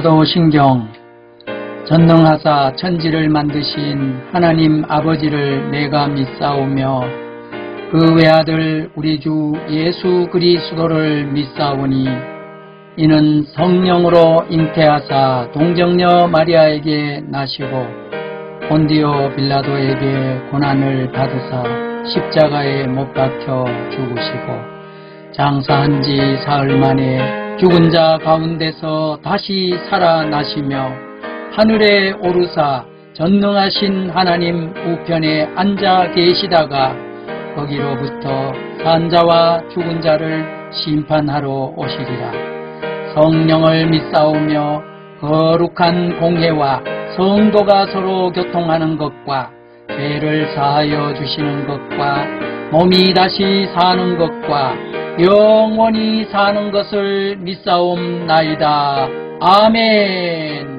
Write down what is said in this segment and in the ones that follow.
사도신경. 전능하사 천지를 만드신 하나님 아버지를 내가 믿사오며 그 외아들 우리 주 예수 그리스도를 믿사오니 이는 성령으로 잉태하사 동정녀 마리아에게 나시고 본디오 빌라도에게 고난을 받으사 십자가에 못 박혀 죽으시고 장사한 지 사흘 만에 죽은 자 가운데서 다시 살아나시며 하늘에 오르사 전능하신 하나님 우편에 앉아 계시다가 거기로부터 산 자와 죽은 자를 심판하러 오시리라. 성령을 믿사오며 거룩한 공회와 성도가 서로 교통하는 것과 죄를 사하여 주시는 것과 몸이 다시 사는 것과 영원히 사는 것을 믿사옵나이다. 아멘.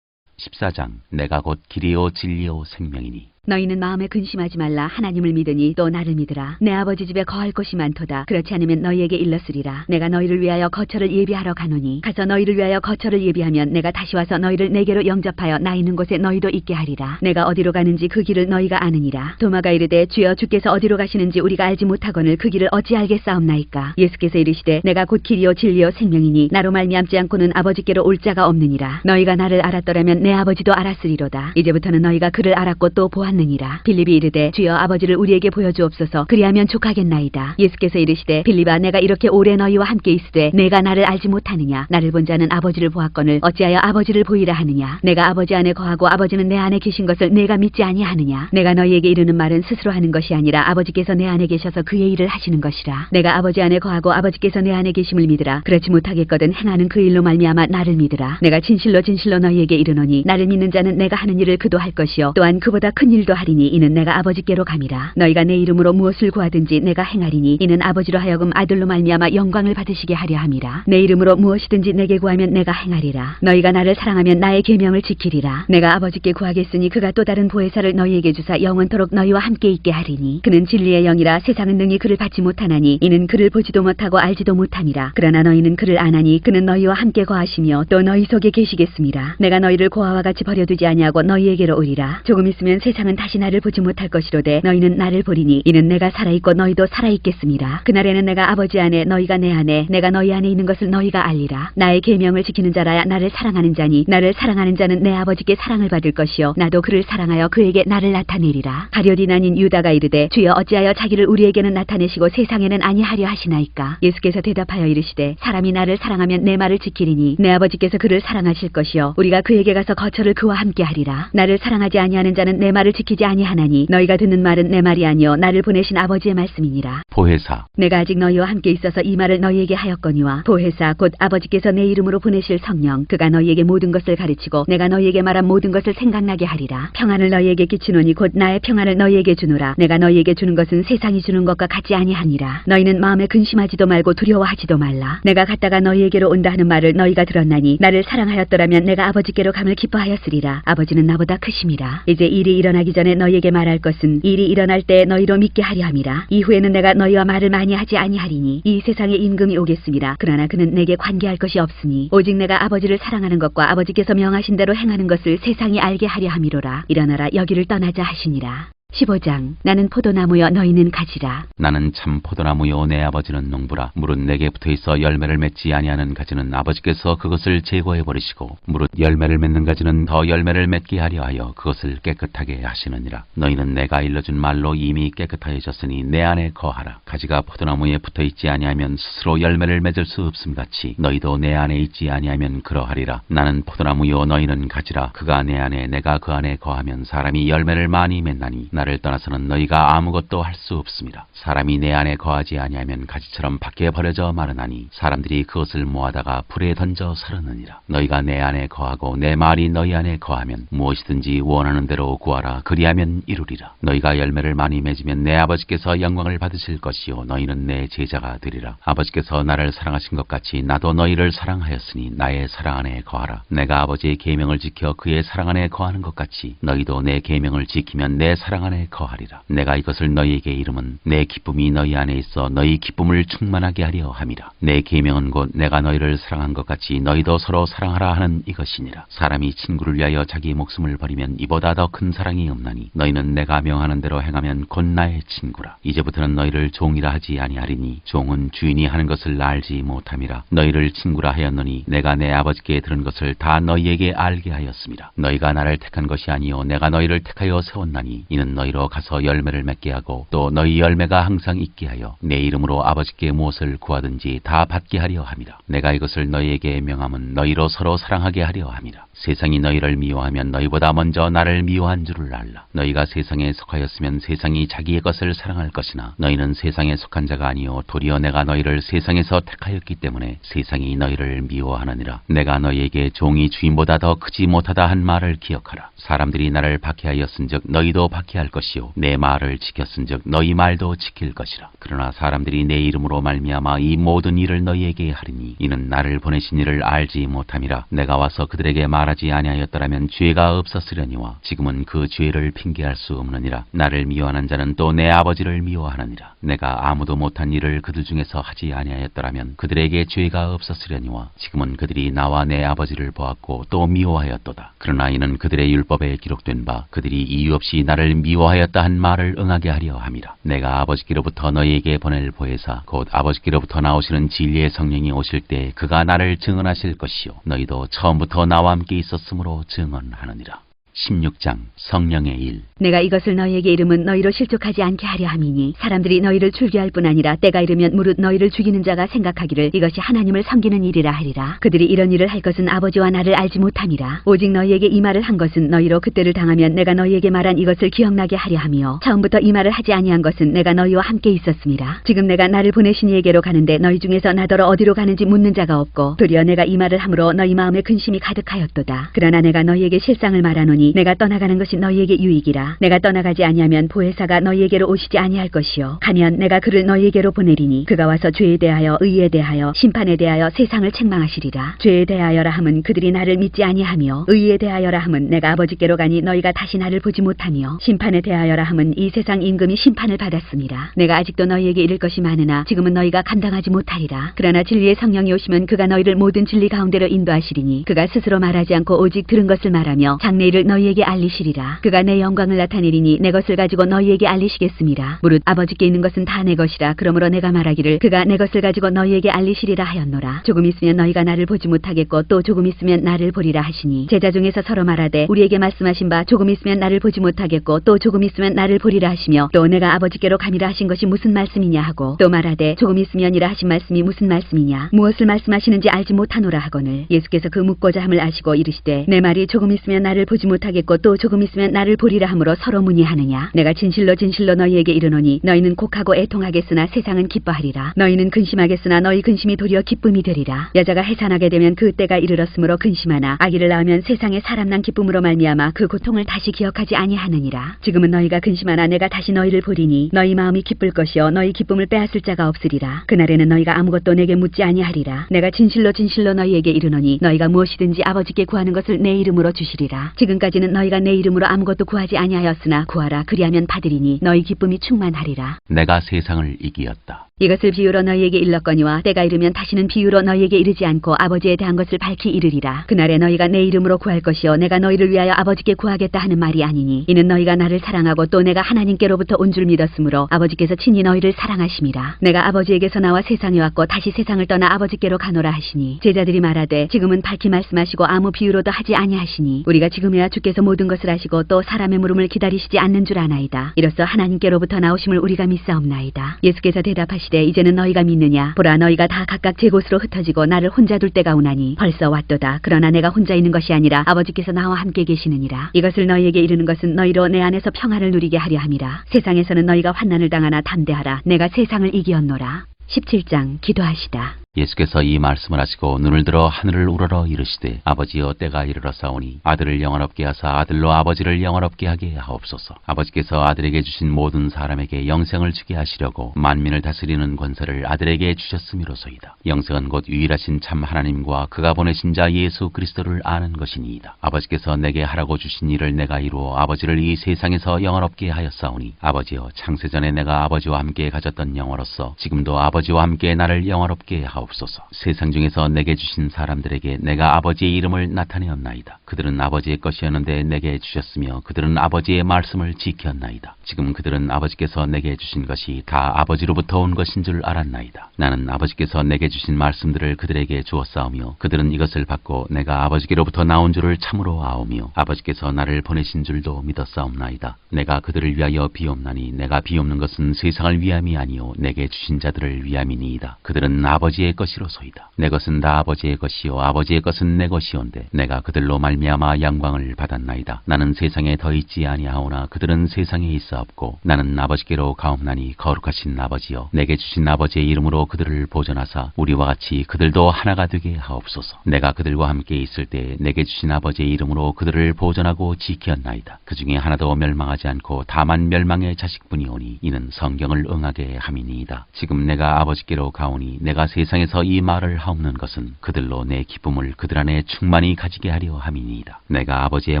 14장. 내가 곧 길이요 진리요 생명이니. 너희는 마음에 근심하지 말라. 하나님을 믿으니 또 나를 믿으라. 내 아버지 집에 거할 곳이 많도다. 그렇지 않으면 너희에게 일렀으리라. 내가 너희를 위하여 거처를 예비하러 가노니 가서 너희를 위하여 거처를 예비하면 내가 다시 와서 너희를 내게로 영접하여 나 있는 곳에 너희도 있게 하리라. 내가 어디로 가는지 그 길을 너희가 아느니라. 도마가 이르되 주여 주께서 어디로 가시는지 우리가 알지 못하거늘 그 길을 어찌 알겠사옵나이까. 예수께서 이르시되 내가 곧 길이요 진리요 생명이니 나로 말미암지 않고는 아버지께로 올 자가 없느니라. 너희가 나를 알았더라면 내 아버지도 알았으리로다. 이제부터는 너희가 그를 알았고 또 보았느니라. 빌립이 이르되 주여 아버지를 우리에게 보여주옵소서. 그리하면 족하겠나이다. 예수께서 이르시되 빌립아 내가 이렇게 오래 너희와 함께 있으되 내가 나를 알지 못하느냐. 나를 본 자는 아버지를 보았거늘 어찌하여 아버지를 보이라 하느냐. 내가 아버지 안에 거하고 아버지는 내 안에 계신 것을 내가 믿지 아니하느냐. 내가 너희에게 이르는 말은 스스로 하는 것이 아니라 아버지께서 내 안에 계셔서 그의 일을 하시는 것이라. 내가 아버지 안에 거하고 아버지께서 내 안에 계심을 믿으라. 그렇지 못하겠거든 행하는 그 일로 말미암아 나를 믿으라. 내가 진실로 진실로 너희에게 이르노니 나를 믿는 자는 내가 하는 일을 그도 할 것이요 또한 그보다 큰 일도 하리니 이는 내가 아버지께로 감이라. 너희가 내 이름으로 무엇을 구하든지 내가 행하리니 이는 아버지로 하여금 아들로 말미암아 영광을 받으시게 하려 함이라. 내 이름으로 무엇이든지 내게 구하면 내가 행하리라. 너희가 나를 사랑하면 나의 계명을 지키리라. 내가 아버지께 구하겠으니 그가 또 다른 보혜사를 너희에게 주사 영원토록 너희와 함께 있게 하리니 그는 진리의 영이라. 세상은 능히 그를 받지 못하나니 이는 그를 보지도 못하고 알지도 못함이라. 그러나 너희는 그를 아나니 그는 너희와 함께 거하시며 또 너희 속에 계시겠습니다. 내가 너희를 고아와 같이 버려두지 아니하고 너희에게로 오리라. 조금 있으면 세상은 다시 나를 보지 못할 것이로되 너희는 나를 보리니 이는 내가 살아있고 너희도 살아있겠습니다. 그날에는 내가 아버지 안에 너희가 내 안에 내가 너희 안에 있는 것을 너희가 알리라. 나의 계명을 지키는 자라야 나를 사랑하는 자니 나를 사랑하는 자는 내 아버지께 사랑을 받을 것이요 나도 그를 사랑하여 그에게 나를 나타내리라. 가룟유다인 유다가 이르되 주여 어찌하여 자기를 우리에게는 나타내시고 세상에는 아니하려 하시나이까. 예수께서 대답하여 이르시되 사람이 나를 사랑하면 내 말을 지키리니 내 아버지께서 그를 사랑하실 것이요 우리가 그에게 가서 거처를 그와 함께 하리라. 나를 사랑하지 아니하는 자는 내 말을 지키지 아니하나니 너희가 듣는 말은 내 말이 아니요 나를 보내신 아버지의 말씀이니라. 보혜사. 내가 아직 너희와 함께 있어서 이 말을 너희에게 하였거니와 보혜사 곧 아버지께서 내 이름으로 보내실 성령 그가 너희에게 모든 것을 가르치고 내가 너희에게 말한 모든 것을 생각나게 하리라. 평안을 너희에게 끼치노니 곧 나의 평안을 너희에게 주노라. 내가 너희에게 주는 것은 세상이 주는 것과 같지 아니하니라. 너희는 마음에 근심하지도 말고 두려워하지도 말라. 내가 갔다가 너희에게로 온다 하는 말을 너희가 들었나니 나를 사랑하였더라면 내가 아버지께로 감을 기뻐하였으리라. 아버지는 나보다 크심이라. 이제 일이 일어나기 전에 너희에게 말할 것은 일이 일어날 때 너희로 믿게 하려 함이라. 이후에는 내가 너희와 말을 많이 하지 아니하리니 이 세상에 임금이 오겠습니다. 그러나 그는 내게 관계할 것이 없으니 오직 내가 아버지를 사랑하는 것과 아버지께서 명하신 대로 행하는 것을 세상이 알게 하려 함이로라. 일어나라 여기를 떠나자 하시니라. 15장. 나는 포도나무여 너희는 가지라. 나는 참 포도나무요 내 아버지는 농부라. 무릇 내게 붙어있어 열매를 맺지 아니하는 가지는 아버지께서 그것을 제거해 버리시고 무릇 열매를 맺는 가지는 더 열매를 맺게 하려 하여 그것을 깨끗하게 하시느니라. 너희는 내가 일러준 말로 이미 깨끗하여졌으니 내 안에 거하라. 가지가 포도나무에 붙어있지 아니하면 스스로 열매를 맺을 수 없음 같이 너희도 내 안에 있지 아니하면 그러하리라. 나는 포도나무요 너희는 가지라. 그가 내 안에 내가 그 안에 거하면 사람이 열매를 많이 맺나니 나를 떠나서는 너희가 아무것도 할 수 없습니다. 사람이 내 안에 거하지 아니하면 가지처럼 밖에 버려져 마르나니 사람들이 그것을 모아다가 불에 던져 사르느니라. 너희가 내 안에 거하고 내 말이 너희 안에 거하면 무엇이든지 원하는 대로 구하라. 그리하면 이루리라. 너희가 열매를 많이 맺으면 내 아버지께서 영광을 받으실 것이요 너희는 내 제자가 되리라. 아버지께서 나를 사랑하신 것 같이 나도 너희를 사랑하였으니 나의 사랑 안에 거하라. 내가 아버지의 계명을 지켜 그의 사랑 안에 거하는 것 같이 너희도 내 계명을 지키면 내 사랑 안에 거하리라. 내가 이것을 너희에게 이름은 내 기쁨이 너희 안에 있어 너희 기쁨을 충만하게 하려 함이라. 내 계명은 곧 내가 너희를 사랑한 것 같이 너희도 서로 사랑하라 하는 이것이니라. 사람이 친구를 위하여 자기 목숨을 버리면 이보다 더 큰 사랑이 없나니 너희는 내가 명하는 대로 행하면 곧 나의 친구라. 이제부터는 너희를 종이라 하지 아니하리니 종은 주인이 하는 것을 알지 못함이라. 너희를 친구라 하였노니 내가 내 아버지께 들은 것을 다 너희에게 알게 하였습니다. 너희가 나를 택한 것이 아니요 내가 너희를 택하여 세웠나니 이는 너희로 가서 열매를 맺게 하고 또 너희 열매가 항상 있게 하여 내 이름으로 아버지께 무엇을 구하든지 다 받게 하려 함이라. 내가 이것을 너희에게 명함은 너희로 서로 사랑하게 하려 함이라. 세상이 너희를 미워하면 너희보다 먼저 나를 미워한 줄을 알라. 너희가 세상에 속하였으면 세상이 자기의 것을 사랑할 것이나 너희는 세상에 속한 자가 아니요 도리어 내가 너희를 세상에서 택하였기 때문에 세상이 너희를 미워하느니라. 내가 너희에게 종이 주인보다 더 크지 못하다 한 말을 기억하라. 사람들이 나를 박해하였은즉 너희도 박해할 것이요 내 말을 지켰은즉 너희 말도 지킬 것이라. 그러나 사람들이 내 이름으로 말미암아 이 모든 일을 너희에게 하리니 이는 나를 보내신 이를 알지 못함이라. 내가 와서 그들에게 말하지 아니하였더라면 죄가 없었으려니와 지금은 그 죄를 핑계할 수 없느니라. 나를 미워하는 자는 또 내 아버지를 미워하느니라. 내가 아무도 못한 일을 그들 중에서 하지 아니하였더라면 그들에게 죄가 없었으려니와 지금은 그들이 나와 내 아버지를 보았고 또 미워하였도다. 그러나 이는 그들의 율법에 기록된 바 그들이 이유 없이 나를 미워하였다 한 말을 응하게 하려 함이라. 내가 아버지께로부터 너희에게 보낼 보혜사 곧 아버지께로부터 나오시는 진리의 성령이 오실 때 그가 나를 증언하실 것이요 너희도 처음부터 나와 함께 있었으므로 증언하느니라. 16장 성령의 일. 내가 이것을 너희에게 이름은 너희로 실족하지 않게 하려 함이니 사람들이 너희를 출교할 뿐 아니라 때가 이르면 무릇 너희를 죽이는 자가 생각하기를 이것이 하나님을 섬기는 일이라 하리라. 그들이 이런 일을 할 것은 아버지와 나를 알지 못함이라. 오직 너희에게 이 말을 한 것은 너희로 그때를 당하면 내가 너희에게 말한 이것을 기억나게 하려 함이요 처음부터 이 말을 하지 아니한 것은 내가 너희와 함께 있었음이라. 지금 내가 나를 보내신 이에게로 가는데 너희 중에서 나더러 어디로 가는지 묻는 자가 없고 도리어 내가 이 말을 함으로 너희 마음에 근심이 가득하였도다. 그러나 내가 너희에게 실상을 말하노니 내가 떠나가는 것이 너희에게 유익이라. 내가 떠나가지 아니하면 보혜사가 너희에게로 오시지 아니할 것이요 가면 내가 그를 너희에게로 보내리니 그가 와서 죄에 대하여 의에 대하여 심판에 대하여 세상을 책망하시리라. 죄에 대하여라 함은 그들이 나를 믿지 아니하며 의에 대하여라 함은 내가 아버지께로 가니 너희가 다시 나를 보지 못하며 심판에 대하여라 함은 이 세상 임금이 심판을 받았습니다. 내가 아직도 너희에게 이를 것이 많으나 지금은 너희가 감당하지 못하리라. 그러나 진리의 성령이 오시면 그가 너희를 모든 진리 가운데로 인도하시리니 그가 스스로 말하지 않고 오직 들은 것을 말하며 장래일을 너희에게 알리시리라. 그가 내 영광을 나타내리니 내 것을 가지고 너희에게 알리시겠습니다. 무릇 아버지께 있는 것은 다 내 것이라. 그러므로 내가 말하기를 그가 내 것을 가지고 너희에게 알리시리라 하였노라. 조금 있으면 너희가 나를 보지 못하겠고 또 조금 있으면 나를 보리라 하시니 제자 중에서 서로 말하되 우리에게 말씀하신 바 조금 있으면 나를 보지 못하겠고 또 조금 있으면 나를 보리라 하시며 또 내가 아버지께로 감이라 하신 것이 무슨 말씀이냐 하고 또 말하되 조금 있으면이라 하신 말씀이 무슨 말씀이냐 무엇을 말씀하시는지 알지 못하노라 하거늘 예수께서 그 묻고자 함을 아시고 이르시되 내 말이 조금 있으면 나를 보지 못하겠고 또 조금 있으면 나를 보리라 함으로 서로 문의하느냐. 내가 진실로 진실로 너희에게 이르노니 너희는 곡하고 애통하겠으나 세상은 기뻐하리라. 너희는 근심하겠으나 너희 근심이 도리어 기쁨이 되리라. 여자가 해산하게 되면 그 때가 이르렀으므로 근심하나 아기를 낳으면 세상에 사람 난 기쁨으로 말미암아 그 고통을 다시 기억하지 아니하느니라. 지금은 너희가 근심하나 내가 다시 너희를 보리니 너희 마음이 기쁠 것이요 너희 기쁨을 빼앗을 자가 없으리라. 그날에는 너희가 아무것도 내게 묻지 아니하리라. 내가 진실로 진실로 너희에게 이르노니 너희가 무엇이든지 아버지께 구하는 것을 내 이름으로 주시리라. 지금까지는 너희가 내 이름으로 아무것도 구하지 아니하였으나 구하라 그리하면 받으리니 너희 기쁨이 충만하리라. 내가 세상을 이기었다. 이것을 비유로 너희에게 일렀거니와 때가 이르면 다시는 비유로 너희에게 이르지 않고 아버지에 대한 것을 밝히 이르리라. 그날에 너희가 내 이름으로 구할 것이요 내가 너희를 위하여 아버지께 구하겠다 하는 말이 아니니 이는 너희가 나를 사랑하고 또 내가 하나님께로부터 온 줄 믿었으므로 아버지께서 친히 너희를 사랑하심이라. 내가 아버지에게서 나와 세상에 왔고 다시 세상을 떠나 아버지께로 가노라 하시니 제자들이 말하되 지금은 밝히 말씀하시고 아무 비유로도 하지 아니하시니 우리가 지금이야 주께서 모든 것을 하시고 또 사람의 물음을 기다리시지 않는 줄 아나이다. 이로써 하나님께로부터 나오심을 우리가 믿사옵나이다. 예수께서 대답하시되 이제는 너희가 믿느냐. 보라 너희가 다 각각 제 곳으로 흩어지고 나를 혼자 둘 때가 오나니 벌써 왔도다. 그러나 내가 혼자 있는 것이 아니라 아버지께서 나와 함께 계시느니라. 이것을 너희에게 이르는 것은 너희로 내 안에서 평안을 누리게 하려 함이라. 세상에서는 너희가 환난을 당하나 담대하라. 내가 세상을 이기었노라. 17장 기도하시다. 예수께서 이 말씀을 하시고 눈을 들어 하늘을 우러러 이르시되 아버지여 때가 이르러 싸우니 아들을 영원롭게 하사 아들로 아버지를 영원롭게 하게 하옵소서. 아버지께서 아들에게 주신 모든 사람에게 영생을 주게 하시려고 만민을 다스리는 권세를 아들에게 주셨음이로소이다. 영생은 곧 유일하신 참 하나님과 그가 보내신 자 예수 그리스도를 아는 것이니이다. 아버지께서 내게 하라고 주신 일을 내가 이루어 아버지를 이 세상에서 영원롭게 하였사오니 아버지여 창세전에 내가 아버지와 함께 가졌던 영화로서 지금도 아버지와 함께 나를 영원롭게 하옵소서. 세상 중에서 내게 주신 사람들에게 내가 아버지의 이름을 나타내었나이다. 그들은 아버지의 것이었는데 내게 주셨으며 그들은 아버지의 말씀을 지켰나이다. 지금 그들은 아버지께서 내게 주신 것이 다 아버지로부터 온 것인 줄 알았나이다. 나는 아버지께서 내게 주신 말씀들을 그들에게 주었사오며 그들은 이것을 받고 내가 아버지께로부터 나온 줄을 참으로 아오며 아버지께서 나를 보내신 줄도 믿었사옵나이다. 내가 그들을 위하여 비옵나니 내가 비옵는 것은 세상을 위함이 아니요 내게 주신 자들을 위함이니이다. 그들은 아버지의 것이로소이다. 내 것은 다 아버지의 것이요 아버지의 것은 내 것이온데 내가 그들로 말미암아 영광을 받았나이다. 나는 세상에 더 있지 아니하오나 그들은 세상에 있어 없고 나는 아버지께로 가옵나니 거룩하신 아버지여 내게 주신 아버지의 이름으로 그들을 보존하사 우리와 같이 그들도 하나가 되게 하옵소서. 내가 그들과 함께 있을 때 내게 주신 아버지의 이름으로 그들을 보존하고 지켰나이다. 그 중에 하나도 멸망하지 않고 다만 멸망의 자식뿐이오니 이는 성경을 응하게 함이니이다. 지금 내가 아버지께로 가오니 내가 세상에서 이 말을 하옵는 것은 그들로 내 기쁨을 그들 안에 충만히 가지게 하려 함이니이다. 내가 아버지의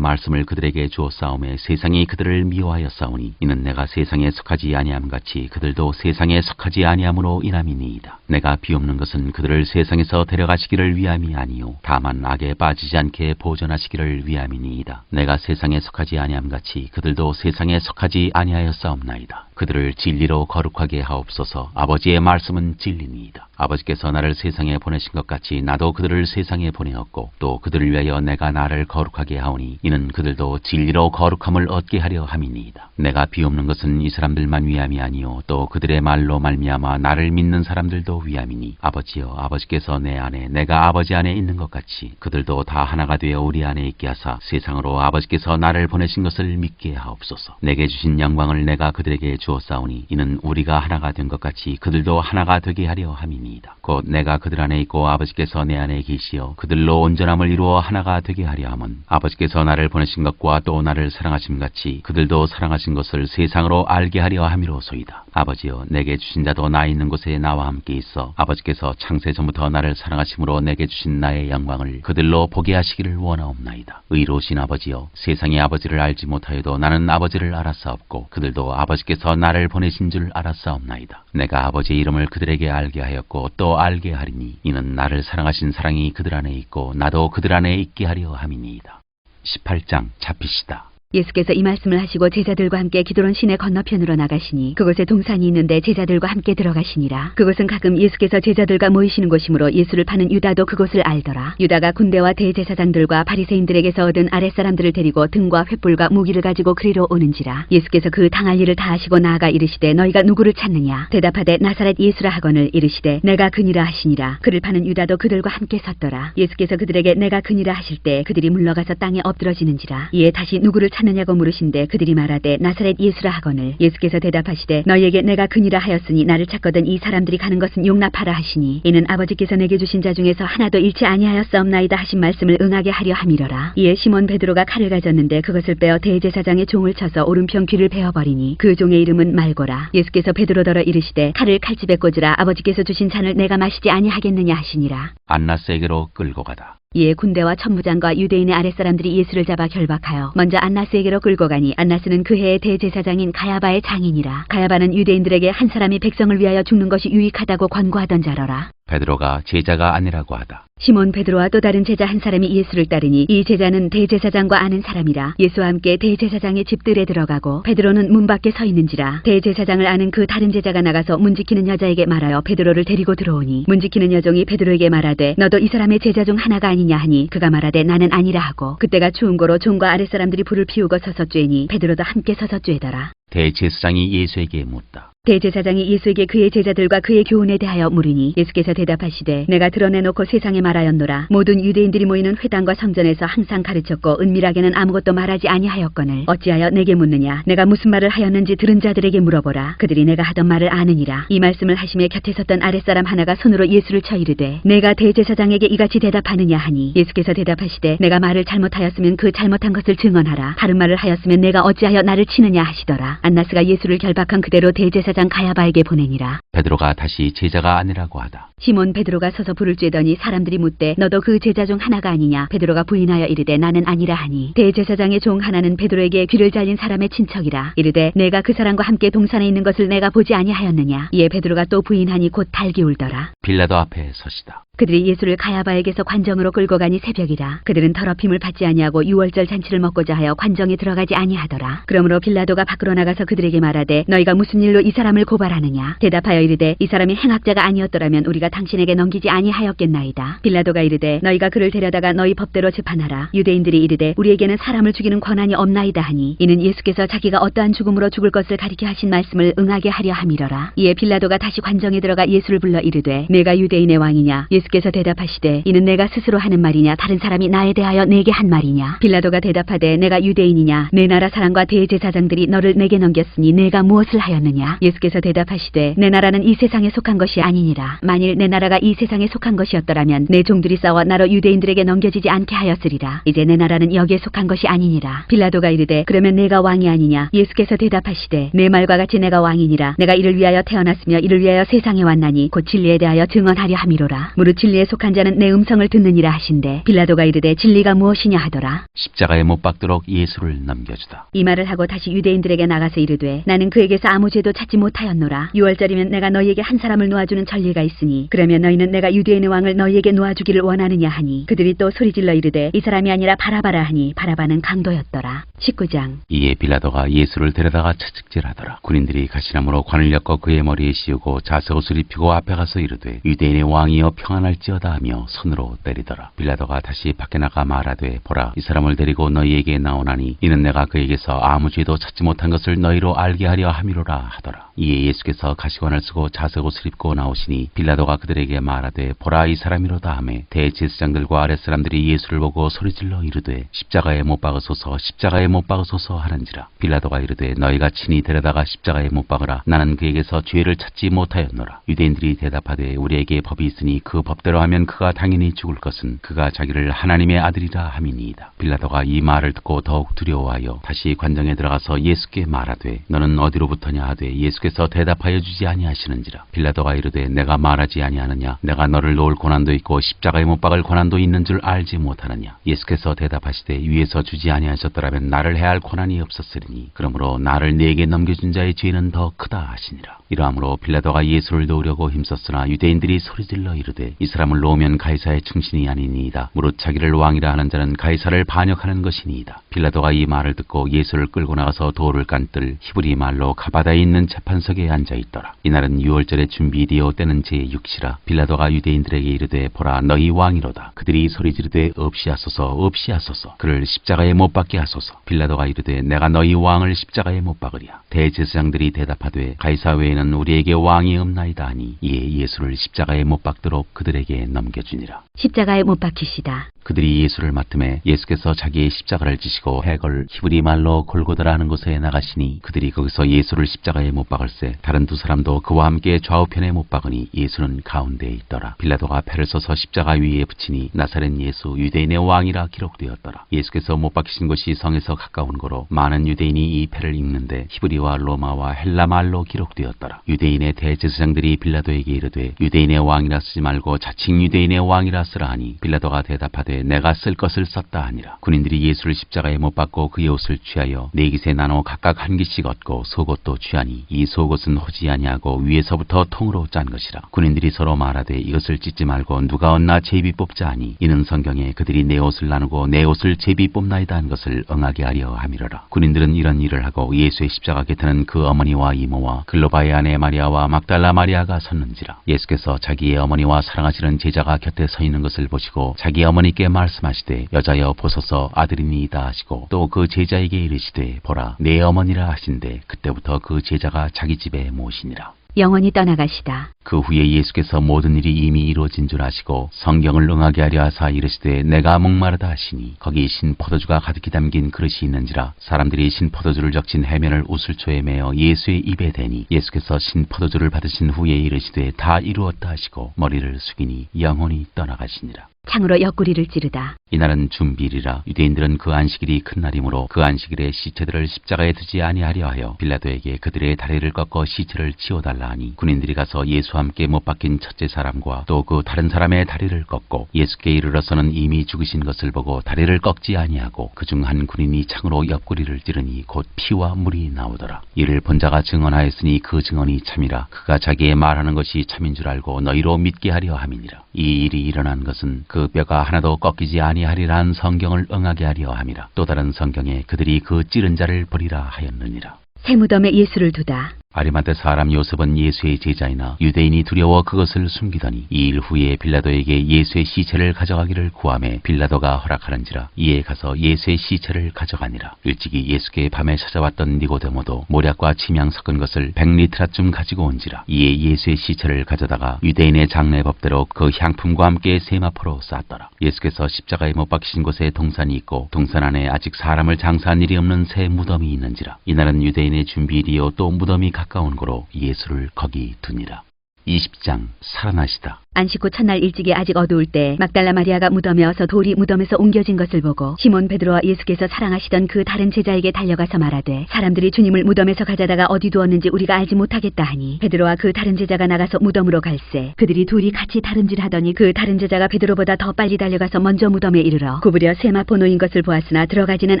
말씀을 그들에게 주었사오매 세상이 그들을 미워하였사오니 이는 내가 세상에 속하지 아니함 같이 그들도 세상에 속하지 아니함으로 인함이니이다. 내가 비옵는 것은 그들을 세상에서 데려가시기를 위함이 아니요 다만 악에 빠지지 않게 보존하시기를 위함이니이다. 내가 세상에 속하지 아니함 같이 그들도 세상에 속하지 아니하였사옵나이다. 그들을 진리로 거룩하게 하옵소서. 아버지의 말씀은 진리니이다. 아버지께서 나를 세상에 보내신 것 같이 나도 그들을 세상에 보내었고 또 그들을 위하여 내가 나를 거룩하게 하오니 이는 그들도 진리로 거룩함을 얻게 하려 함이니이다. 내가 비옵는 것은 이 사람들만 위함이 아니요 또 그들의 말로 말미암아 나를 믿는 사람들도 위함이니 아버지여 아버지께서 내 안에 내가 아버지 안에 있는 것 같이 그들도 다 하나가 되어 우리 안에 있게 하사 세상으로 아버지께서 나를 보내신 것을 믿게 하옵소서. 내게 주신 영광을 내가 그들에게 주었사오니 이는 우리가 하나가 된 것 같이 그들도 하나가 되게 하려 함이니이다. 곧 내가 그들 안에 있고 아버지께서 내 안에 계시어 그들로 온전함을 이루어 하나가 되게 하려 함은 아버지께서 나를 보내신 것과 또 나를 사랑하심 같이 그들도 사랑하신 것을 세상으로 알게 하려 함이로소이다. 아버지여 내게 주신 자도 나 있는 곳에 나와 함께 있어 아버지께서 창세 전부터 나를 사랑하심으로 내게 주신 나의 영광을 그들로 보게 하시기를 원하옵나이다. 의로우신 아버지여 세상의 아버지를 알지 못하여도 나는 아버지를 알았사옵고 그들도 아버지께서 나를 보내신 줄 알았사옵나이다. 내가 아버지의 이름을 그들에게 알게 하였고 또 알게 하리니 이는 나를 사랑하신 사랑이 그들 안에 있고 나도 그들 안에 있게 하려 함이니이다. 18장 잡히시다. 예수께서 이 말씀을 하시고 제자들과 함께 기드론 시내 건너편으로 나가시니 그곳에 동산이 있는데 제자들과 함께 들어가시니라. 그곳은 가끔 예수께서 제자들과 모이시는 곳이므로 예수를 파는 유다도 그곳을 알더라. 유다가 군대와 대제사장들과 바리새인들에게서 얻은 아랫사람들을 데리고 등과 횃불과 무기를 가지고 그리로 오는지라. 예수께서 그 당할 일을 다 하시고 나아가 이르시되 너희가 누구를 찾느냐. 대답하되 나사렛 예수라 하거늘 이르시되 내가 그니라 하시니라. 그를 파는 유다도 그들과 함께 섰더라. 예수께서 그들에게 내가 그니라 하실 때 그들이 물러가서 땅에 엎드러지는지라. 이에 다시 누구를 찾느냐고 물으신데 그들이 말하되 나사렛 예수라 하거늘 예수께서 대답하시되 너희에게 내가 그니라 하였으니 나를 찾거든 이 사람들이 가는 것은 용납하라 하시니 이는 아버지께서 내게 주신 자 중에서 하나도 잃지 아니하였사옵나이다 하신 말씀을 응하게 하려 함이로라. 이에 시몬 베드로가 칼을 가졌는데 그것을 빼어 대제사장의 종을 쳐서 오른편 귀를 베어버리니 그 종의 이름은 말고라. 예수께서 베드로더러 이르시되 칼을 칼집에 꽂으라. 아버지께서 주신 잔을 내가 마시지 아니하겠느냐 하시니라. 안나스에게로 끌고 가다. 이에 군대와 천부장과 유대인의 아랫사람들이 예수를 잡아 결박하여 먼저 안나스에게로 끌고 가니 안나스는 그 해의 대제사장인 가야바의 장인이라. 가야바는 유대인들에게 한 사람이 백성을 위하여 죽는 것이 유익하다고 권고하던 자로라. 베드로가 제자가 아니라고 하다. 시몬 베드로와 또 다른 제자 한 사람이 예수를 따르니 이 제자는 대제사장과 아는 사람이라. 예수와 함께 대제사장의 집들에 들어가고 베드로는 문 밖에 서 있는지라. 대제사장을 아는 그 다른 제자가 나가서 문 지키는 여자에게 말하여 베드로를 데리고 들어오니 문 지키는 여종이 베드로에게 말하되 너도 이 사람의 제자 중 하나가 아니냐 하니 그가 말하되 나는 아니라 하고 그때가 추운 고로 종과 아랫사람들이 불을 피우고 서서 쬐니 베드로도 함께 서서 쬐더라. 대제사장이 예수에게 묻다. 대제사장이 예수에게 그의 제자들과 그의 교훈에 대하여 물으니 예수께서 대답하시되 내가 드러내놓고 세상에 말하였노라. 모든 유대인들이 모이는 회당과 성전에서 항상 가르쳤고 은밀하게는 아무것도 말하지 아니하였거늘 어찌하여 내게 묻느냐. 내가 무슨 말을 하였는지 들은 자들에게 물어보라. 그들이 내가 하던 말을 아느니라. 이 말씀을 하시며 곁에 섰던 아랫사람 하나가 손으로 예수를 쳐 이르되 내가 대제사장에게 이같이 대답하느냐 하니 예수께서 대답하시되 내가 말을 잘못하였으면 그 잘못한 것을 증언하라. 바른 말을 하였으면 내가 어찌하여 나를 치느냐 하시더라. 안나스가 예수를 결박한 그대로 대제사장 가야바에게 보내니라. 베드로가 다시 제자가 아니라고 하다. 시몬 베드로가 서서 불을 쬐더니 사람들이 묻되 너도 그 제자 중 하나가 아니냐. 베드로가 부인하여 이르되 나는 아니라 하니 대제사장의 종 하나는 베드로에게 귀를 잘린 사람의 친척이라. 이르되 내가 그 사람과 함께 동산에 있는 것을 내가 보지 아니하였느냐. 이에 베드로가 또 부인하니 곧 달기 울더라. 빌라도 앞에 서시다. 그들이 예수를 가야바에게서 관정으로 끌고 가니 새벽이라. 그들은 더럽힘을 받지 아니하고 유월절 잔치를 먹고자 하여 관정에 들어가지 아니하더라. 그러므로 빌라도가 밖으로 나가서 그들에게 말하되 너희가 무슨 일로 이 사람을 고발하느냐. 대답하여 이르되 이 사람이 행악자가 아니었더라면 우리가 당신에게 넘기지 아니하였겠나이다. 빌라도가 이르되 너희가 그를 데려다가 너희 법대로 재판하라. 유대인들이 이르되 우리에게는 사람을 죽이는 권한이 없나이다 하니 이는 예수께서 자기가 어떠한 죽음으로 죽을 것을 가리켜 하신 말씀을 응하게 하려 함이러라. 이에 빌라도가 다시 관정에 들어가 예수를 불러 이르되 내가 유대인의 왕이냐. 예수께서 대답하시되 이는 내가 스스로 하는 말이냐 다른 사람이 나에 대하여 내게 한 말이냐. 빌라도가 대답하되 내가 유대인이냐. 내 나라 사람과 대제사장들이 너를 내게 넘겼으니 내가 무엇을 하였느냐. 예수께서 대답하시되 내 나라는 이 세상에 속한 것이 아니니라. 만일 내 나라가 이 세상에 속한 것이었더라면 내 종들이 싸워 나로 유대인들에게 넘겨지지 않게 하였으리라. 이제 내 나라는 여기에 속한 것이 아니니라. 빌라도가 이르되 그러면 내가 왕이 아니냐. 예수께서 대답하시되 내 말과 같이 내가 왕이니라. 내가 이를 위하여 태어났으며 이를 위하여 세상에 왔나니 곧 진리에 대하여 증언하려 함이로라. 무릇 진리에 속한 자는 내 음성을 듣느니라 하신대. 빌라도가 이르되 진리가 무엇이냐 하더라. 십자가에 못 박도록 예수를 넘겨주다. 이 말을 하고 다시 유대인들에게 나가서 이르되 나는 그에게서 아무 죄도 찾지 못하였노라. 유월절이면 내가 너희에게 한 사람을 놓아주는 전례가 있으니 그러면 너희는 내가 유대인의 왕을 너희에게 놓아주기를 원하느냐 하니 그들이 또 소리질러 이르되 이 사람이 아니라 바라바라 하니 바라바는 강도였더라. 19장. 이에 빌라도가 예수를 데려다가 채찍질하더라. 군인들이 가시나무로 관을 엮어 그의 머리에 씌우고 자색옷을 입히고 앞에 가서 이르되 유대인의 왕이여 평안할지어다 하며 손으로 때리더라. 빌라도가 다시 밖에 나가 말하되 보라 이 사람을 데리고 너희에게 나오나니 이는 내가 그에게서 아무 죄도 찾지 못한 것을 너희로 알게 하려 함이로라 하더라. 이에 예수께서 가시관을 쓰고 자색옷을 입고 나오시니 빌라도가 그들에게 말하되 보라 이 사람이로다 하매 대제사장들과 아랫사람들이 예수를 보고 소리질러 이르되 십자가에 못 박으소서 십자가에 못 박으소서 하는지라. 빌라도가 이르되 너희가 친히 데려다가 십자가에 못 박으라. 나는 그에게서 죄를 찾지 못하였노라. 유대인들이 대답하되 우리에게 법이 있으니 그 법대로 하면 그가 당연히 죽을 것은 그가 자기를 하나님의 아들이라 함이니이다. 빌라도가 이 말을 듣고 더욱 두려워하여 다시 관정에 들어가서 예수께 말하되 너는 어디로부터냐 하되 예수께서 대답하여 주지 아니하시는지라. 빌라도가 이르되 내가 말하지 아니하느냐. 내가 너를 놓을 고난도 있고 십자가에 못 박을 고난도 있는 줄 알지 못하느냐. 예수께서 대답하시되 위에서 주지 아니하셨더라면 나를 해할 고난이 없었으리니 그러므로 나를 네게 넘겨준 자의 죄는 더 크다 하시니라. 이러함으로 빌라도가 예수를 놓으려고 힘썼으나 유대인들이 소리질러 이르되 이 사람을 놓으면 가이사의 충신이 아니니이다. 무릇 자기를 왕이라 하는 자는 가이사를 반역하는 것이니이다. 빌라도가 이 말을 듣고 예수를 끌고 나가서 돌을 깐뜰 히브리 말로 가바다에 있는 재판석에 앉아있더라. 이날은 유월절에 준비되어 때는 제6시라. 빌라도가 유대인들에게 이르되 보라 너희 왕이로다. 그들이 소리지르되 없이하소서 없이하소서 그를 십자가에 못 박게 하소서. 빌라도가 이르되 내가 너희 왕을 십자가에 못 박으랴. 대제사장들이 대답하되 가이사 외에는 우리에게 왕이 없나이다 하니 이에 예수를 십자가에 못 박도록 그들에게 넘겨주니라. 십자가에 못 박히시다. 그들이 예수를 맡음에 예수께서 자기의 십자가를 지시고 해걸 히브리 말로 골고다라 하는 곳에 나가시니 그들이 거기서 예수를 십자가에 못 박을새 다른 두 사람도 그와 함께 좌우편에 못 박으니 예수는 가운데에 있더라. 빌라도가 패를 써서 십자가 위에 붙이니 나사렛 예수 유대인의 왕이라 기록되었더라. 예수께서 못 박히신 곳이 성에서 가까운 거로 많은 유대인이 이 패를 읽는데 히브리와 로마와 헬라 말로 기록되었더라. 유대인의 대제사장들이 빌라도에게 이르되 유대인의 왕이라 쓰지 말고 자칭 유대인의 왕이라 쓰라 하니 빌라도가 대답하되 내가 쓸 것을 썼다 하니라. 군인들이 예수를 십자가에 못 박고 그의 옷을 취하여 네 깃에 나눠 각각 한 깃씩 얻고 속옷도 취하니 이 속옷은 호지 아니하고 위에서부터 통으로 짠 것이라. 군인들이 서로 말하되 이것을 찢지 말고 누가 얻나 제비 뽑자 하니 이는 성경에 그들이 내 옷을 나누고 내 옷을 제비 뽑나이다 한 것을 응하게 하려 함이로라. 군인들은 이런 일을 하고 예수의 십자가 곁에는 그 어머니와 이모와 글로바의 아내 마리아와 막달라 마리아가 섰는지라. 예수께서 자기의 어머니와 사랑하시는 제자가 곁에 서 있는 것을 보시고 자기 어머니께 그들에게 말씀하시되 여자여 보소서 아들이니이다 하시고 또 그 제자에게 이르시되 보라 내 어머니라 하신대 그때부터 그 제자가 자기 집에 모시니라. 영원히 떠나가시다. 그 후에 예수께서 모든 일이 이미 이루어진 줄 아시고 성경을 응하게 하려 하사 이르시되 내가 목마르다 하시니 거기 신 포도주가 가득히 담긴 그릇이 있는지라 사람들이 신 포도주를 적신 해면을 우슬초에 매어 예수의 입에 대니 예수께서 신 포도주를 받으신 후에 이르시되 다 이루었다 하시고 머리를 숙이니 영원히 떠나가시니라. 창으로 옆구리를 찌르다. 이날은 준비일이라 유대인들은 그 안식일이 큰 날이므로 그 안식일에 시체들을 십자가에 두지 아니하려 하여 빌라도에게 그들의 다리를 꺾어 시체를 치워달라 하니 군인들이 가서 예수와 함께 못 박힌 첫째 사람과 또 그 다른 사람의 다리를 꺾고 예수께 이르러서는 이미 죽으신 것을 보고 다리를 꺾지 아니하고 그중 한 군인이 창으로 옆구리를 찌르니 곧 피와 물이 나오더라. 이를 본 자가 증언하였으니 그 증언이 참이라. 그가 자기의 말하는 것이 참인 줄 알고 너희로 믿게 하려 함이니라. 이 일이 일어난 것은 그 뼈가 하나도 꺾이지 아니하리란 성경을 응하게 하려 함이라. 또 다른 성경에 그들이 그 찌른 자를 버리라 하였느니라. 새 무덤에 예수를 두다. 아리마대 사람 요셉은 예수의 제자이나 유대인이 두려워 그것을 숨기더니 이 일 후에 빌라도에게 예수의 시체를 가져가기를 구하매 빌라도가 허락하는지라. 이에 가서 예수의 시체를 가져가니라. 일찍이 예수께 밤에 찾아왔던 니고데모도 모략과 침향 섞은 것을 100리트라쯤 가지고 온지라. 이에 예수의 시체를 가져다가 유대인의 장례법대로 그 향품과 함께 세마포로 쌌더라. 예수께서 십자가에 못 박히신 곳에 동산이 있고 동산 안에 아직 사람을 장사한 일이 없는 새 무덤이 있는지라. 이날은 유대인의 준비일이요 또 무덤이 가까운 고로 예수를 거기 두니라. 20장 살아나시다. 안식 후 첫날 일찍이 아직 어두울 때 막달라 마리아가 무덤에 어서 돌이 무덤에서 옮겨진 것을 보고 시몬 베드로와 예수께서 사랑하시던 그 다른 제자에게 달려가서 말하되 사람들이 주님을 무덤에서 가져다가 어디 두었는지 우리가 알지 못하겠다 하니 베드로와 그 다른 제자가 나가서 무덤으로 갈새 그들이 둘이 같이 다름질하더니 그 다른 제자가 베드로보다 더 빨리 달려가서 먼저 무덤에 이르러 구부려 세마포 놓인 것을 보았으나 들어가지는